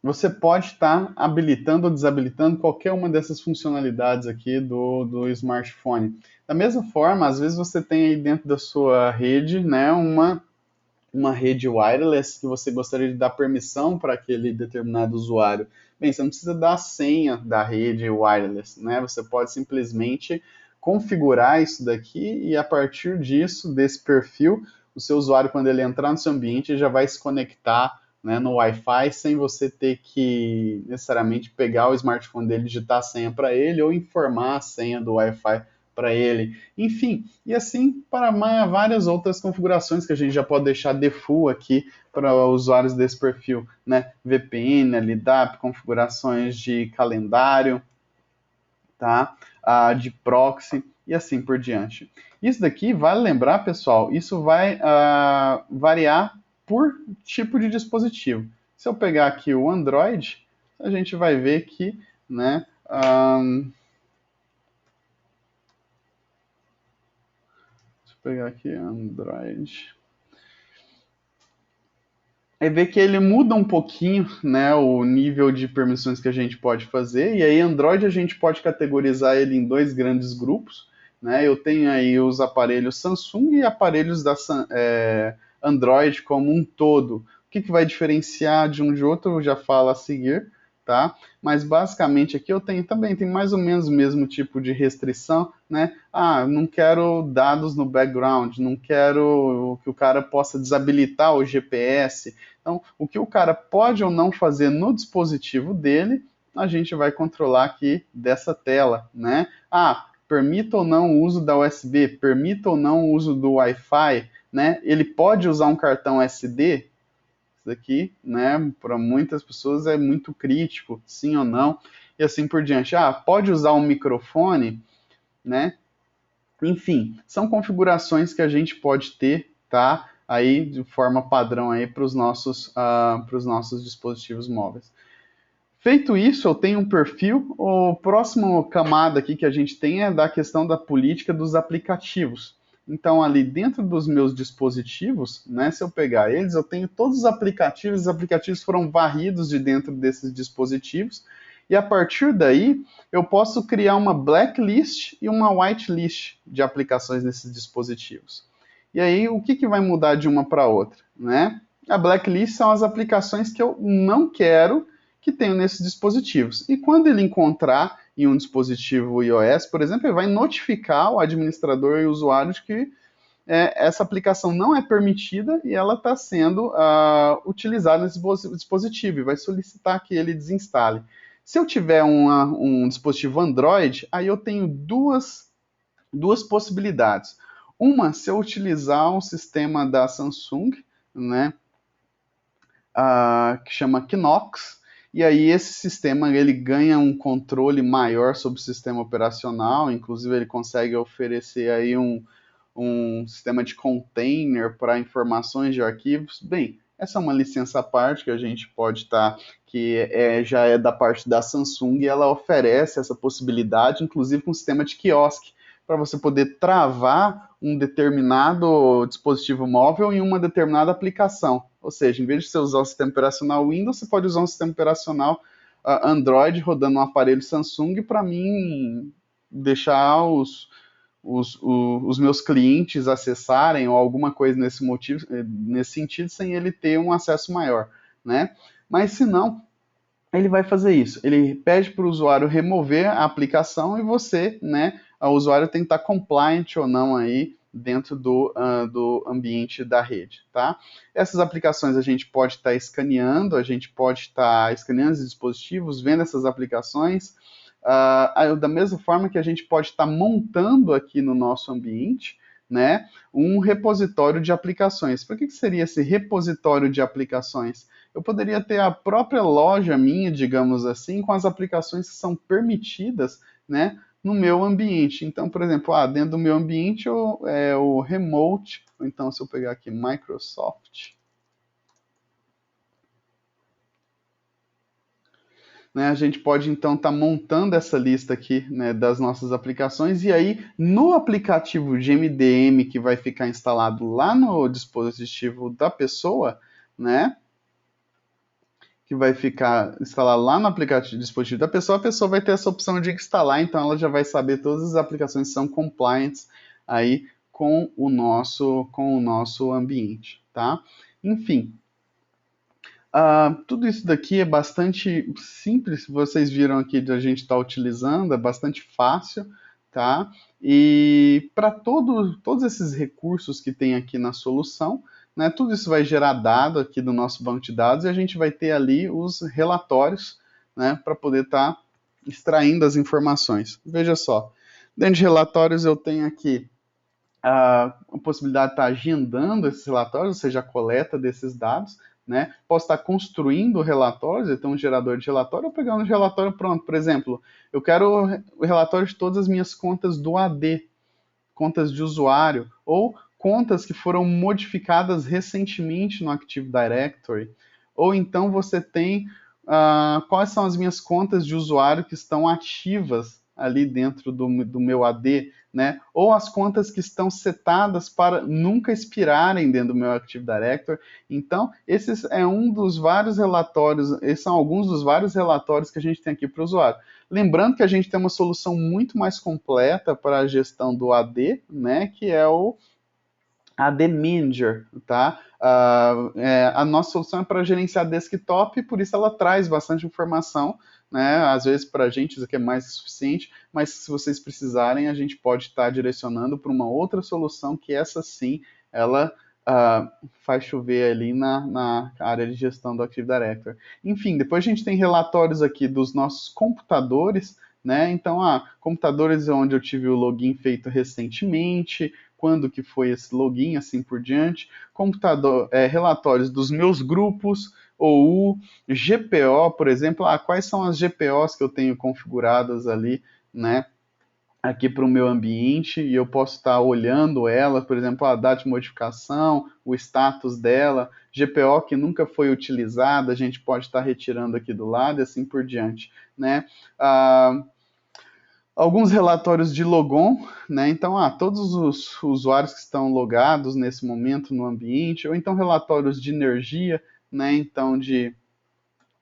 Você pode estar habilitando ou desabilitando qualquer uma dessas funcionalidades aqui do smartphone. Da mesma forma, às vezes você tem aí dentro da sua rede, né, uma rede wireless que você gostaria de dar permissão para aquele determinado usuário. Bem, você não precisa dar a senha da rede wireless, né? Você pode simplesmente configurar isso daqui e a partir disso, desse perfil, o seu usuário, quando ele entrar no seu ambiente, já vai se conectar, né, no Wi-Fi sem você ter que necessariamente pegar o smartphone dele, digitar a senha para ele ou informar a senha do Wi-Fi para ele. Enfim, e assim para várias outras configurações que a gente já pode deixar default aqui para usuários desse perfil, né? VPN, LDAP, configurações de calendário, tá? De proxy e assim por diante. Isso daqui, vale lembrar, pessoal, isso vai variar por tipo de dispositivo. Se eu pegar aqui o Android, a gente vai ver que, né, deixa eu pegar aqui Android. É ver que ele muda um pouquinho, né, o nível de permissões que a gente pode fazer, e aí Android a gente pode categorizar ele em dois grandes grupos, né, eu tenho aí os aparelhos Samsung e aparelhos da Android como um todo. O que vai diferenciar de um de outro eu já falo a seguir, tá? Mas basicamente aqui eu também tem mais ou menos o mesmo tipo de restrição, né? Não quero dados no background, não quero que o cara possa desabilitar o GPS. Então, o que o cara pode ou não fazer no dispositivo dele, a gente vai controlar aqui dessa tela, né? Permita ou não o uso da USB, permita ou não o uso do Wi-Fi, né? Ele pode usar um cartão SD? Isso daqui, né, para muitas pessoas é muito crítico, sim ou não, e assim por diante. Pode usar um microfone, né? Enfim, são configurações que a gente pode ter, tá? Aí de forma padrão aí para os nossos dispositivos móveis. Feito isso, eu tenho um perfil. O próximo camada aqui que a gente tem é da questão da política dos aplicativos. Então, ali dentro dos meus dispositivos, né, se eu pegar eles, eu tenho todos os aplicativos foram varridos de dentro desses dispositivos, e a partir daí eu posso criar uma blacklist e uma whitelist de aplicações nesses dispositivos. E aí, o que vai mudar de uma para outra, né? A blacklist são as aplicações que eu não quero que tenho nesses dispositivos. E quando ele encontrar em um dispositivo iOS, por exemplo, ele vai notificar o administrador e o usuário de que essa aplicação não é permitida e ela está sendo utilizada nesse dispositivo e vai solicitar que ele desinstale. Se eu tiver um dispositivo Android, aí eu tenho duas possibilidades. Uma, se eu utilizar um sistema da Samsung, né, que chama Knox, e aí esse sistema ele ganha um controle maior sobre o sistema operacional, inclusive ele consegue oferecer aí um sistema de container para informações de arquivos. Bem, essa é uma licença à parte que a gente pode estar, já é da parte da Samsung, e ela oferece essa possibilidade, inclusive com um sistema de quiosque, para você poder travar um determinado dispositivo móvel em uma determinada aplicação. Ou seja, em vez de você usar o sistema operacional Windows, você pode usar um sistema operacional Android rodando um aparelho Samsung para mim deixar os meus clientes acessarem ou alguma coisa nesse sentido sem ele ter um acesso maior, né? Mas se não, ele vai fazer isso. Ele pede para o usuário remover a aplicação e você, né, o usuário tem que estar compliant ou não aí dentro do ambiente da rede, tá? Essas aplicações a gente pode estar escaneando, a gente pode estar escaneando os dispositivos, vendo essas aplicações, da mesma forma que a gente pode estar montando aqui no nosso ambiente, né, um repositório de aplicações. Para que seria esse repositório de aplicações? Eu poderia ter a própria loja minha, digamos assim, com as aplicações que são permitidas, né, no meu ambiente. Então, por exemplo, dentro do meu ambiente o remote, ou então se eu pegar aqui Microsoft, né, a gente pode então estar montando essa lista aqui, né, das nossas aplicações, e aí no aplicativo de MDM que vai ficar instalado lá no dispositivo da pessoa, né, que vai ficar instalado lá no aplicativo dispositivo da pessoa, a pessoa vai ter essa opção de instalar, então ela já vai saber todas as aplicações que são compliant aí com o nosso ambiente, tá? Enfim, tudo isso daqui é bastante simples, vocês viram aqui de a gente estar utilizando, é bastante fácil, tá? E para todos esses recursos que tem aqui na solução, né, tudo isso vai gerar dado aqui do nosso banco de dados e a gente vai ter ali os relatórios, né, para poder estar extraindo as informações. Veja só, dentro de relatórios eu tenho aqui a possibilidade de estar agendando esses relatórios, ou seja, a coleta desses dados, né? Posso estar construindo relatórios, então um gerador de relatório, ou pegar um relatório pronto. Por exemplo, eu quero o relatório de todas as minhas contas do AD, contas de usuário, ou contas que foram modificadas recentemente no Active Directory. Ou então você tem quais são as minhas contas de usuário que estão ativas ali dentro do meu AD, né? Ou as contas que estão setadas para nunca expirarem dentro do meu Active Directory. Então, esses é um dos vários relatórios, esses são alguns dos vários relatórios que a gente tem aqui para o usuário. Lembrando que a gente tem uma solução muito mais completa para a gestão do AD, né? Que é o AD Manager, tá? A nossa solução é para gerenciar desktop, por isso ela traz bastante informação, né? Às vezes para a gente isso aqui é mais suficiente, mas se vocês precisarem, a gente pode estar direcionando para uma outra solução que essa sim, ela faz chover ali na área de gestão do Active Directory. Enfim, depois a gente tem relatórios aqui dos nossos computadores, né? Então, computadores onde eu tive o login feito recentemente, quando que foi esse login, assim por diante, relatórios dos meus grupos, ou GPO, por exemplo, quais são as GPOs que eu tenho configuradas ali, né, aqui para o meu ambiente e eu posso estar olhando ela, por exemplo, a data de modificação, o status dela, GPO que nunca foi utilizada, a gente pode estar retirando aqui do lado e assim por diante, né? Ah, alguns relatórios de logon, né? Então, todos os usuários que estão logados nesse momento no ambiente, ou então relatórios de energia, né? Então, de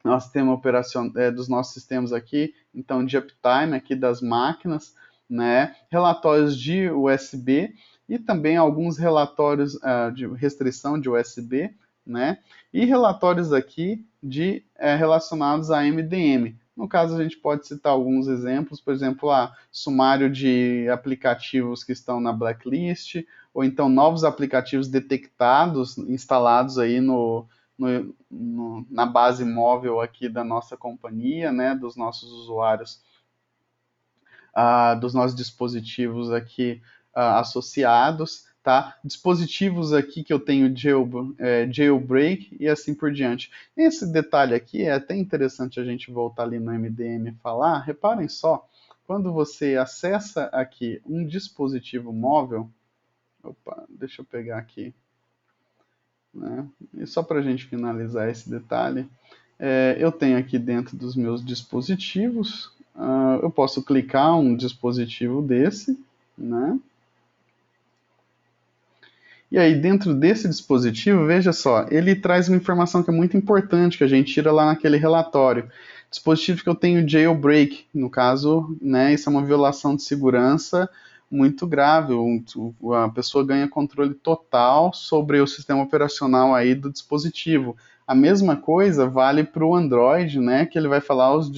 nosso sistema operacional, dos nossos sistemas aqui, então de uptime aqui das máquinas, né? Relatórios de USB e também alguns relatórios de restrição de USB, né? E relatórios aqui de relacionados a MDM. No caso, a gente pode citar alguns exemplos, por exemplo, sumário de aplicativos que estão na blacklist, ou então novos aplicativos detectados, instalados aí na base móvel aqui da nossa companhia, né, dos nossos usuários, dos nossos dispositivos aqui associados, tá? Dispositivos aqui que eu tenho jailbreak e assim por diante. Esse detalhe aqui é até interessante a gente voltar ali no MDM e falar. Reparem só, quando você acessa aqui um dispositivo móvel, opa, deixa eu pegar aqui, né? E só para a gente finalizar esse detalhe, eu tenho aqui dentro dos meus dispositivos, eu posso clicar um dispositivo desse, né? E aí, dentro desse dispositivo, veja só, ele traz uma informação que é muito importante, que a gente tira lá naquele relatório. Dispositivo que eu tenho jailbreak, no caso, né, isso é uma violação de segurança muito grave. A pessoa ganha controle total sobre o sistema operacional aí do dispositivo. A mesma coisa vale para o Android, né, que ele vai falar os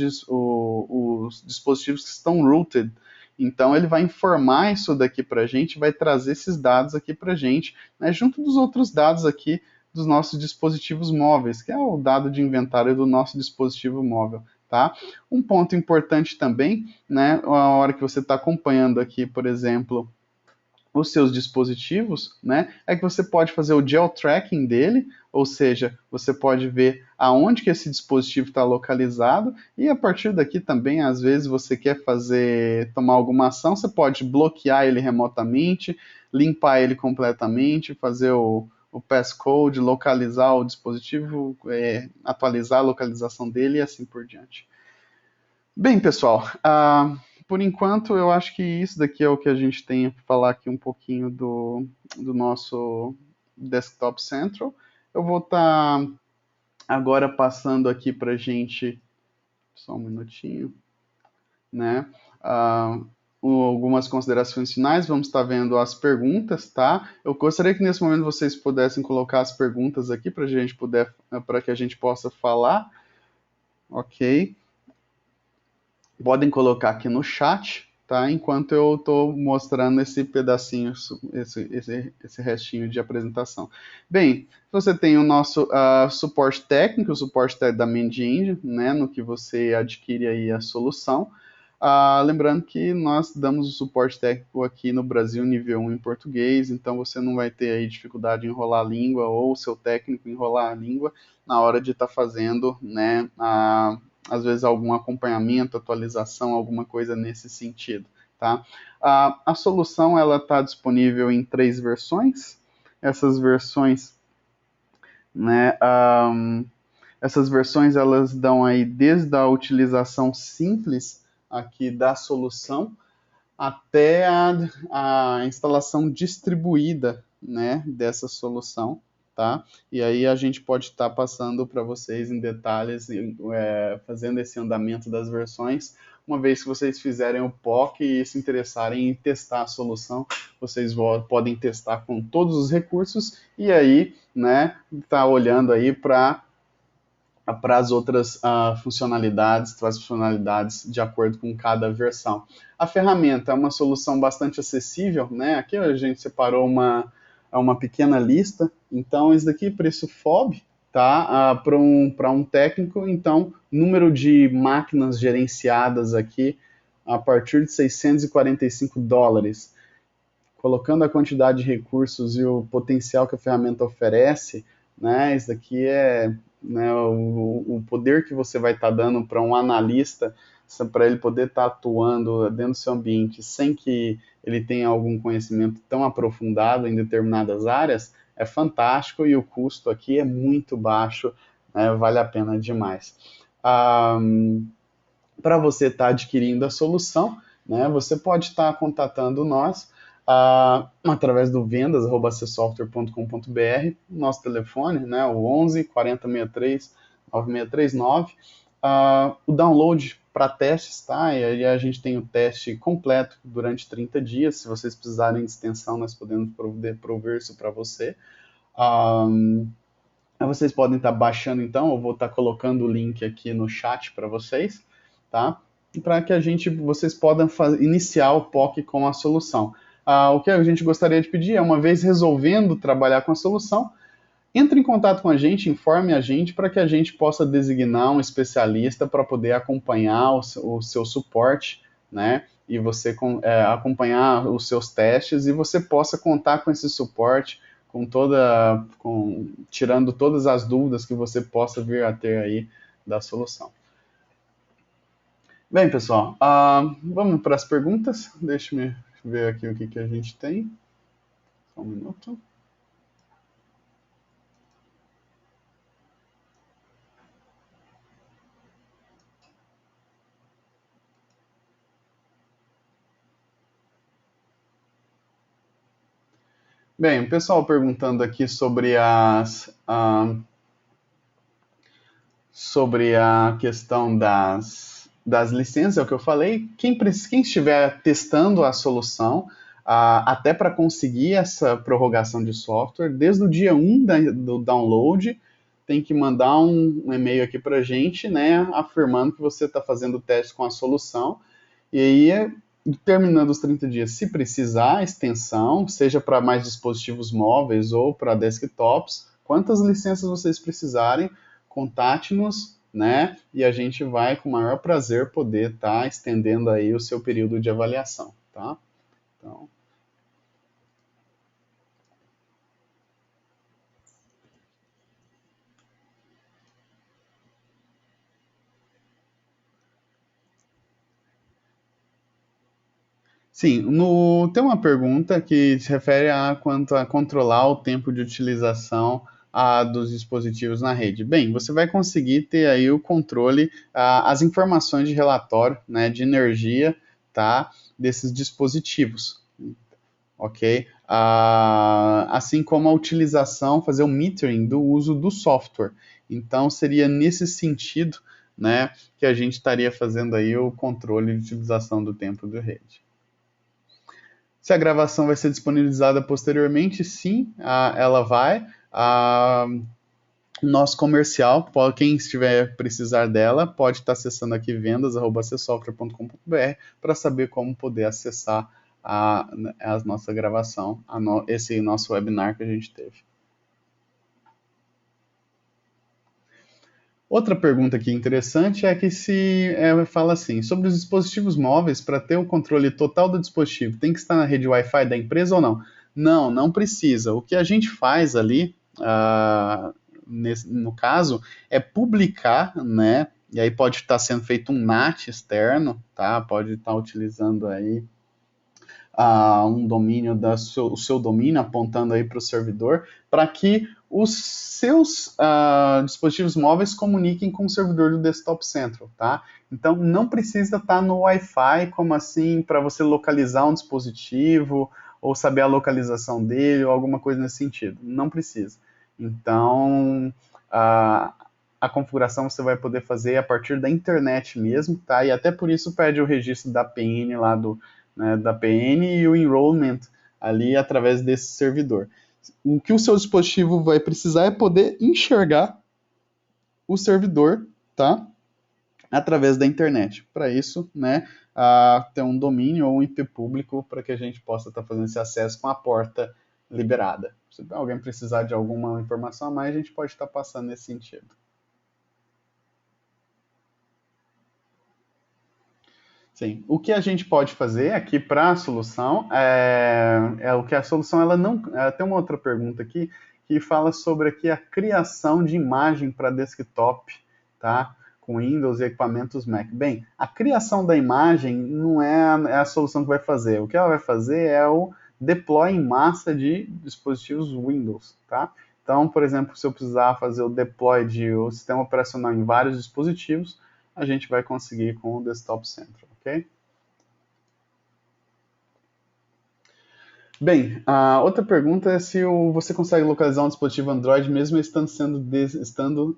dispositivos que estão rooted. Então ele vai informar isso daqui para a gente, vai trazer esses dados aqui para a gente, né, junto dos outros dados aqui dos nossos dispositivos móveis, que é o dado de inventário do nosso dispositivo móvel. Tá? Um ponto importante também, né, a hora que você está acompanhando aqui, por exemplo, os seus dispositivos, né, é que você pode fazer o geo tracking dele, ou seja, você pode ver aonde que esse dispositivo está localizado e a partir daqui também, às vezes você quer tomar alguma ação, você pode bloquear ele remotamente, limpar ele completamente, fazer o passcode, localizar o dispositivo, atualizar a localização dele e assim por diante. Bem, pessoal, por enquanto eu acho que isso daqui é o que a gente tem para falar aqui um pouquinho do nosso Desktop Central. Eu vou estar agora passando aqui para a gente, só um minutinho, né? Algumas considerações finais, vamos estar vendo as perguntas, tá? Eu gostaria que nesse momento vocês pudessem colocar as perguntas aqui para que a gente possa falar, ok? Podem colocar aqui no chat, tá? Enquanto eu estou mostrando esse pedacinho, esse restinho de apresentação. Bem, você tem o nosso suporte técnico, o suporte técnico da Mending, né? No que você adquire aí a solução. Lembrando que nós damos o suporte técnico aqui no Brasil nível 1 em português, então você não vai ter aí dificuldade em enrolar a língua ou o seu técnico enrolar a língua na hora de estar fazendo, né, às vezes algum acompanhamento, atualização, alguma coisa nesse sentido, tá? A solução ela está disponível em 3 versões. Essas versões, né, essas versões elas dão aí desde a utilização simples aqui da solução até a instalação distribuída, né, dessa solução, tá? E aí a gente pode estar passando para vocês em detalhes, fazendo esse andamento das versões, uma vez que vocês fizerem o POC e se interessarem em testar a solução, vocês podem testar com todos os recursos e aí, né, tá olhando aí para as outras funcionalidades, traz funcionalidades de acordo com cada versão. A ferramenta é uma solução bastante acessível, né? Aqui a gente separou uma pequena lista, então isso daqui preço FOB, tá? Para um técnico, então número de máquinas gerenciadas aqui a partir de $645. Colocando a quantidade de recursos e o potencial que a ferramenta oferece, né, isso daqui é, né, o poder que você vai estar dando para um analista para ele poder estar atuando dentro do seu ambiente sem que ele tenha algum conhecimento tão aprofundado em determinadas áreas, é fantástico e o custo aqui é muito baixo, né, vale a pena demais. Para você estar adquirindo a solução, né, você pode estar contatando nós através do vendas@csoftware.com.br, nosso telefone, né, o 11 4063 9639, o download para testes, tá? E aí a gente tem o teste completo durante 30 dias. Se vocês precisarem de extensão, nós podemos prover isso para você. Vocês podem estar baixando, então, eu vou estar colocando o link aqui no chat para vocês, tá? Para que vocês possam iniciar o POC com a solução. O que a gente gostaria de pedir é, uma vez resolvendo trabalhar com a solução, entre em contato com a gente, informe a gente para que a gente possa designar um especialista para poder acompanhar o seu suporte, né? E você acompanhar os seus testes e você possa contar com esse suporte, tirando todas as dúvidas que você possa vir a ter aí da solução. Bem, pessoal, vamos para as perguntas. Deixa-me ver aqui o que a gente tem. Só um minuto. Bem, o pessoal perguntando aqui sobre a questão das licenças, é o que eu falei. Quem estiver testando a solução, até para conseguir essa prorrogação de software, desde o dia 1 do download, tem que mandar um e-mail aqui para a gente, né, afirmando que você está fazendo o teste com a solução. E aí, terminando os 30 dias, se precisar, extensão, seja para mais dispositivos móveis ou para desktops, quantas licenças vocês precisarem, contate-nos, né? E a gente vai, com o maior prazer, poder estar estendendo aí o seu período de avaliação, tá? Então... Sim, tem uma pergunta que se refere quanto a controlar o tempo de utilização dos dispositivos na rede. Bem, você vai conseguir ter aí o controle, as informações de relatório, né, de energia, tá, desses dispositivos, ok? Assim como a utilização, fazer o metering do uso do software. Então, seria nesse sentido, né, que a gente estaria fazendo aí o controle de utilização do tempo de rede. Se a gravação vai ser disponibilizada posteriormente, sim, ela vai. Nosso comercial, quem estiver precisar dela, pode estar acessando aqui vendas@csoftware.com.br para saber como poder acessar a nossa gravação, esse nosso webinar que a gente teve. Outra pergunta aqui interessante é que fala assim, sobre os dispositivos móveis, para ter o controle total do dispositivo, tem que estar na rede Wi-Fi da empresa ou não? Não, não precisa. O que a gente faz ali, no caso, é publicar, né? E aí pode estar sendo feito um NAT externo, tá? Pode estar utilizando aí um domínio o seu domínio, apontando aí para o servidor, para que os seus dispositivos móveis comuniquem com o servidor do Desktop Central, tá? Então, não precisa estar no Wi-Fi, como assim, para você localizar um dispositivo, ou saber a localização dele, ou alguma coisa nesse sentido. Não precisa. Então, a configuração você vai poder fazer a partir da internet mesmo, tá? E até por isso pede o registro da PN lá da PN e o enrollment ali através desse servidor. O que o seu dispositivo vai precisar é poder enxergar o servidor, tá? Através da internet. Para isso, né, ter um domínio ou um IP público para que a gente possa estar fazendo esse acesso com a porta liberada. Se alguém precisar de alguma informação a mais, a gente pode estar passando nesse sentido. Sim, o que a gente pode fazer aqui para a solução é o que a solução ela não tem uma outra pergunta aqui que fala sobre aqui a criação de imagem para desktop, tá? com Windows e equipamentos Mac. Bem, a criação da imagem não é a solução que vai fazer. O que ela vai fazer é o deploy em massa de dispositivos Windows, tá? Então, por exemplo, se eu precisar fazer o deploy de o sistema operacional em vários dispositivos, a gente vai conseguir com o Desktop Central, ok? Bem, a outra pergunta é se você consegue localizar um dispositivo Android mesmo estando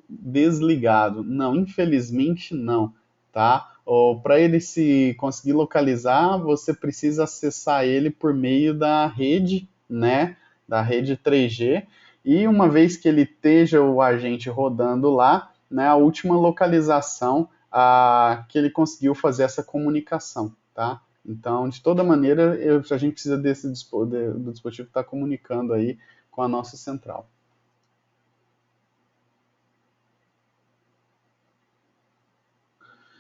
desligado. Não, infelizmente não, tá? Para ele se conseguir localizar, você precisa acessar ele por meio da rede, né? Da rede 3G. E uma vez que ele esteja o agente rodando lá, né? A última localização que ele conseguiu fazer essa comunicação, tá? Então, de toda maneira, a gente precisa do dispositivo estar comunicando aí com a nossa central.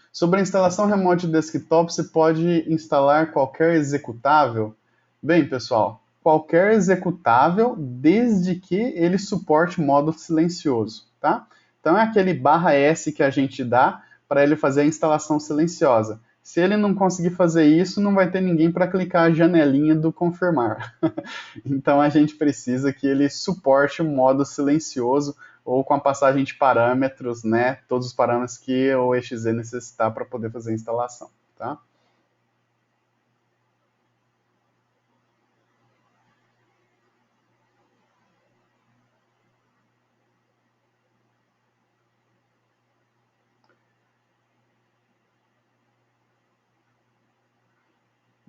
Sobre a instalação remota de desktop, você pode instalar qualquer executável? Bem, pessoal, qualquer executável, desde que ele suporte modo silencioso, tá? Então é aquele /S que a gente dá para ele fazer a instalação silenciosa. Se ele não conseguir fazer isso, não vai ter ninguém para clicar a janelinha do confirmar. Então a gente precisa que ele suporte o modo silencioso ou com a passagem de parâmetros, né? Todos os parâmetros que o exe necessitar para poder fazer a instalação, tá?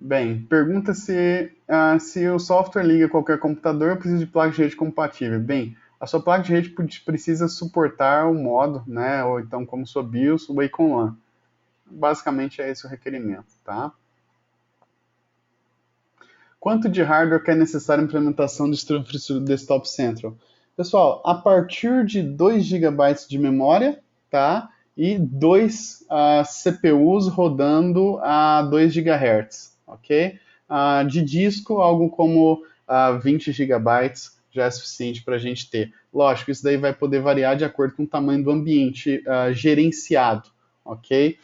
Bem, pergunta se o software liga a qualquer computador ou precisa de placa de rede compatível. Bem, a sua placa de rede precisa suportar o modo, né? Ou então, como sua BIOS, o Wacom LAN. Basicamente é esse o requerimento, tá? Quanto de hardware que é necessário a implementação do infraestrutura Desktop Central? Pessoal, a partir de 2 gigabytes de memória, tá? E dois CPUs rodando a 2 GHz, ok? De disco, algo como 20 gigabytes já é suficiente para a gente ter. Lógico, isso daí vai poder variar de acordo com o tamanho do ambiente gerenciado, ok?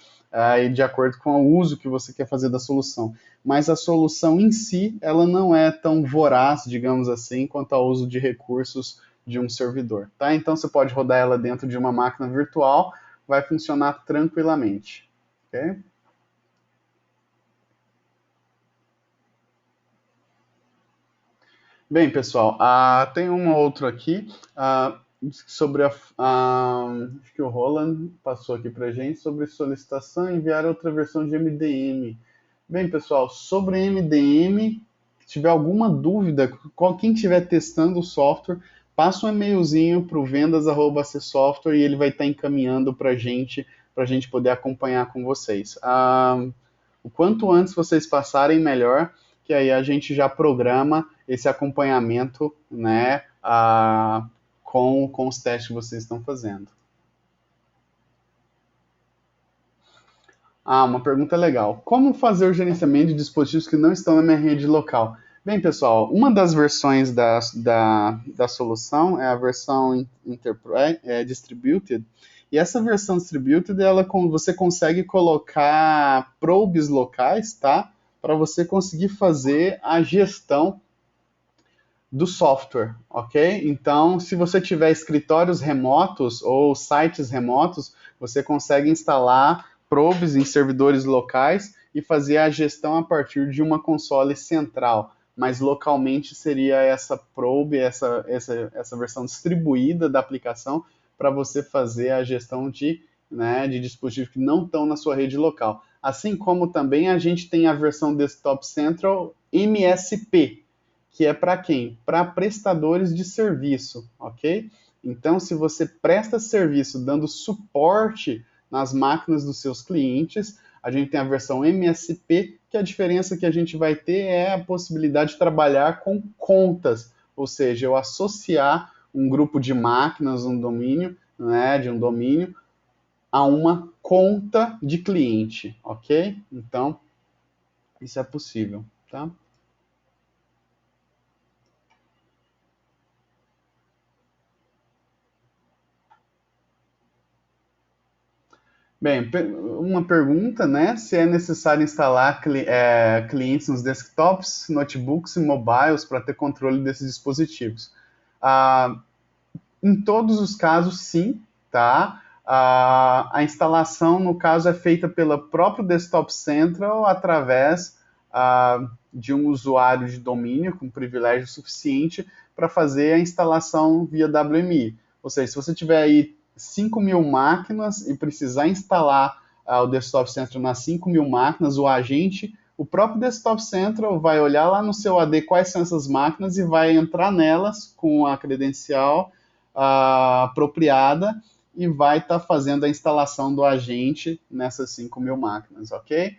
E de acordo com o uso que você quer fazer da solução. Mas a solução em si, ela não é tão voraz, digamos assim, quanto ao uso de recursos de um servidor, tá? Então você pode rodar ela dentro de uma máquina virtual, vai funcionar tranquilamente, ok? Bem, pessoal, tem uma outra aqui sobre acho que o Roland passou aqui para gente sobre solicitação e enviar outra versão de MDM. Bem, pessoal, sobre MDM, se tiver alguma dúvida, quem estiver testando o software, passa um e-mailzinho para o vendas@csoftware e ele vai estar encaminhando para a gente poder acompanhar com vocês. O quanto antes vocês passarem, melhor, que aí a gente já programa esse acompanhamento, né, com os testes que vocês estão fazendo. Uma pergunta legal. Como fazer o gerenciamento de dispositivos que não estão na minha rede local? Bem, pessoal, uma das versões da solução é a versão Enterprise, Distributed, e essa versão Distributed, você consegue colocar probes locais, tá? Para você conseguir fazer a gestão do software, ok? Então, se você tiver escritórios remotos ou sites remotos, você consegue instalar probes em servidores locais e fazer a gestão a partir de uma console central. Mas localmente seria essa probe, essa versão distribuída da aplicação para você fazer a gestão de dispositivos que não estão na sua rede local. Assim como também a gente tem a versão Desktop Central MSP, que é para quem? Para prestadores de serviço, ok? Então, se você presta serviço dando suporte nas máquinas dos seus clientes, a gente tem a versão MSP, que a diferença que a gente vai ter é a possibilidade de trabalhar com contas, ou seja, eu associar um grupo de máquinas, um domínio, né, de um domínio, a uma conta de cliente, ok? Então, isso é possível, tá? Bem, uma pergunta, né? Se é necessário instalar clientes nos desktops, notebooks e mobiles para ter controle desses dispositivos. Ah, em todos os casos, sim, tá? A instalação, no caso, é feita pelo próprio Desktop Central através de um usuário de domínio com privilégio suficiente para fazer a instalação via WMI. Ou seja, se você tiver aí 5.000 máquinas e precisar instalar o Desktop Central nas 5.000 máquinas, o próprio Desktop Central vai olhar lá no seu AD quais são essas máquinas e vai entrar nelas com a credencial apropriada e vai estar fazendo a instalação do agente nessas 5.000 máquinas, ok?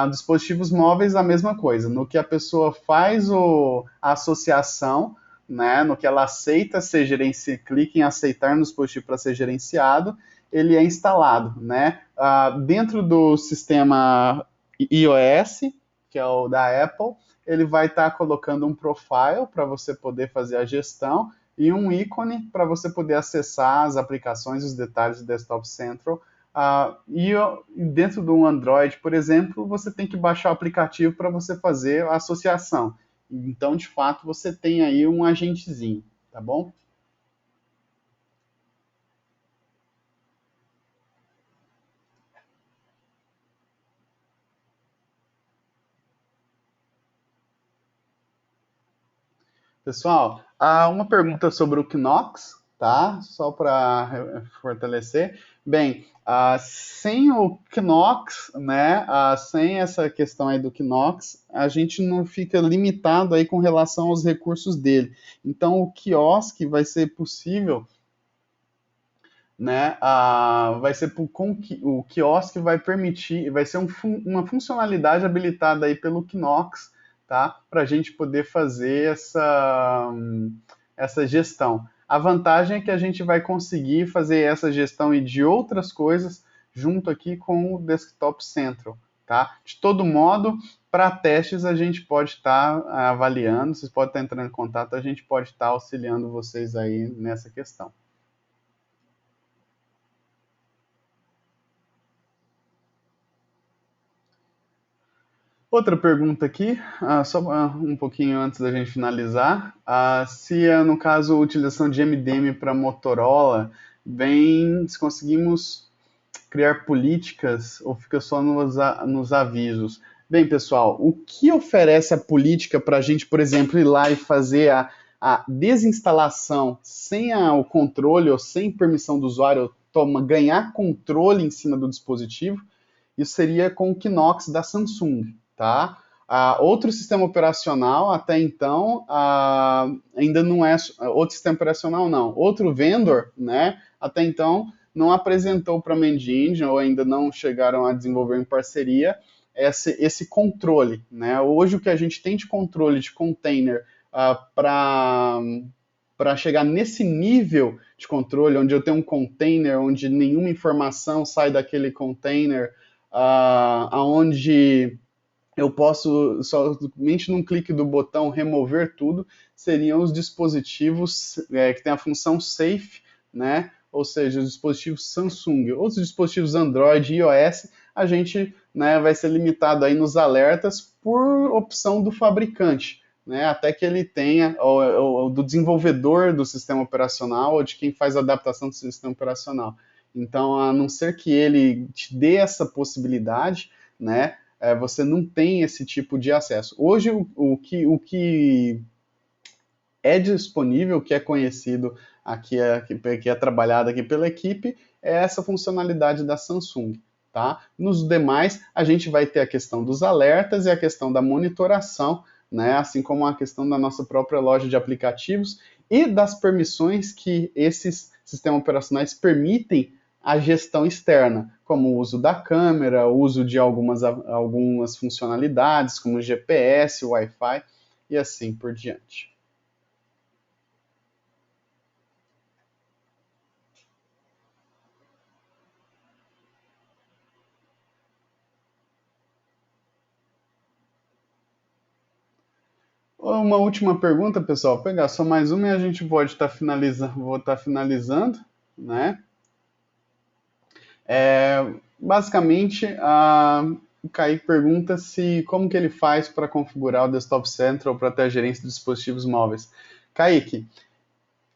Dispositivos móveis, a mesma coisa. No que a pessoa faz a associação, né, no que ela aceita ser gerenciado, clica em aceitar no dispositivo para ser gerenciado, ele é instalado, né? Dentro do sistema iOS, que é o da Apple, ele vai estar colocando um profile para você poder fazer a gestão e um ícone para você poder acessar as aplicações e os detalhes do Desktop Central. E dentro do Android, por exemplo, você tem que baixar o aplicativo para você fazer a associação. Então, de fato, você tem aí um agentezinho, tá bom? Pessoal, uma pergunta sobre o Knox, tá? Só para fortalecer. Bem, sem o Knox, né? Sem essa questão aí do Knox, a gente não fica limitado aí com relação aos recursos dele. Então, o quiosque vai ser possível, né? Vai ser o quiosque vai permitir, vai ser uma funcionalidade habilitada aí pelo Knox, tá? Para a gente poder fazer essa gestão. A vantagem é que a gente vai conseguir fazer essa gestão e de outras coisas junto aqui com o Desktop Central, tá? De todo modo, para testes a gente pode estar avaliando, vocês podem estar entrando em contato, a gente pode estar auxiliando vocês aí nessa questão. Outra pergunta aqui, só um pouquinho antes da gente finalizar. Se é, no caso, a utilização de MDM para Motorola, se conseguimos criar políticas ou fica só nos avisos? Bem, pessoal, o que oferece a política para a gente, por exemplo, ir lá e fazer a desinstalação sem o controle ou sem permissão do usuário, ganhar controle em cima do dispositivo? Isso seria com o Knox da Samsung, tá? Outro sistema operacional, até então, ainda não é... Outro sistema operacional, não. Outro vendor, né? Até então, não apresentou para a Mendingine, ou ainda não chegaram a desenvolver em parceria, esse controle, né? Hoje, o que a gente tem de controle de container para chegar nesse nível de controle, onde eu tenho um container, onde nenhuma informação sai daquele container, aonde eu posso somente num clique do botão remover tudo, seriam os dispositivos que têm a função safe, né? Ou seja, os dispositivos Samsung. Outros dispositivos Android e iOS, a gente, né, vai ser limitado aí nos alertas por opção do fabricante, né? Até que ele tenha, ou do desenvolvedor do sistema operacional, ou de quem faz a adaptação do sistema operacional. Então, a não ser que ele te dê essa possibilidade, né, você não tem esse tipo de acesso. Hoje, o que é disponível, o que é conhecido aqui, que é trabalhado aqui pela equipe, é essa funcionalidade da Samsung. Tá? Nos demais, a gente vai ter a questão dos alertas e a questão da monitoração, né? Assim como a questão da nossa própria loja de aplicativos e das permissões que esses sistemas operacionais permitem a gestão externa, como o uso da câmera, o uso de algumas funcionalidades, como GPS, Wi-Fi e assim por diante. Uma última pergunta, pessoal. Vou pegar só mais uma e a gente pode estar finalizando, vou estar finalizando, né? Basicamente, o Kaique pergunta se como que ele faz para configurar o Desktop Central para ter a gerência de dispositivos móveis. Kaique,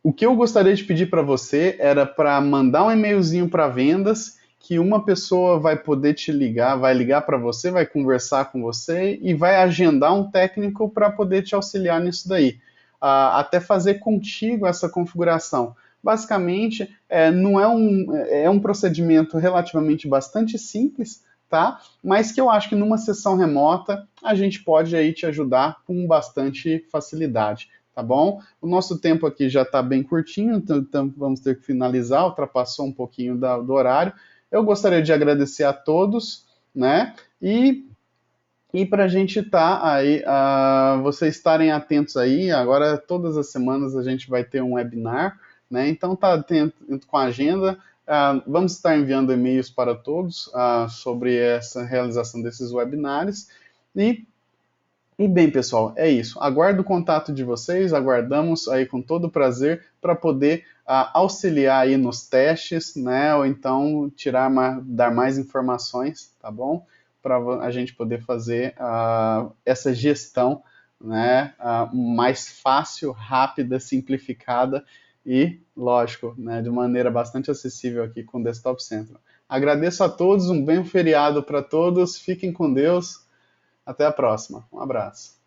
o que eu gostaria de pedir para você era para mandar um e-mailzinho para vendas que uma pessoa vai poder te ligar, vai ligar para você, vai conversar com você e vai agendar um técnico para poder te auxiliar nisso daí. Até fazer contigo essa configuração. Basicamente, não é um procedimento relativamente bastante simples, tá? Mas que eu acho que numa sessão remota a gente pode aí te ajudar com bastante facilidade, tá bom? O nosso tempo aqui já está bem curtinho, então vamos ter que finalizar, ultrapassou um pouquinho do horário. Eu gostaria de agradecer a todos, né? E para a gente estar aí, vocês estarem atentos aí, agora todas as semanas a gente vai ter um webinar, né? Então tá atento com a agenda. Vamos estar enviando e-mails para todos sobre essa realização desses webinários. E bem, pessoal, é isso. Aguardo o contato de vocês, aguardamos aí com todo prazer para poder auxiliar aí nos testes, né? Ou então dar mais informações, tá bom? Para a gente poder fazer essa gestão, né? Mais fácil, rápida, simplificada e, lógico, né? De maneira bastante acessível aqui com o Desktop Central. Agradeço a todos, um bom feriado para todos, fiquem com Deus. Até a próxima. Um abraço.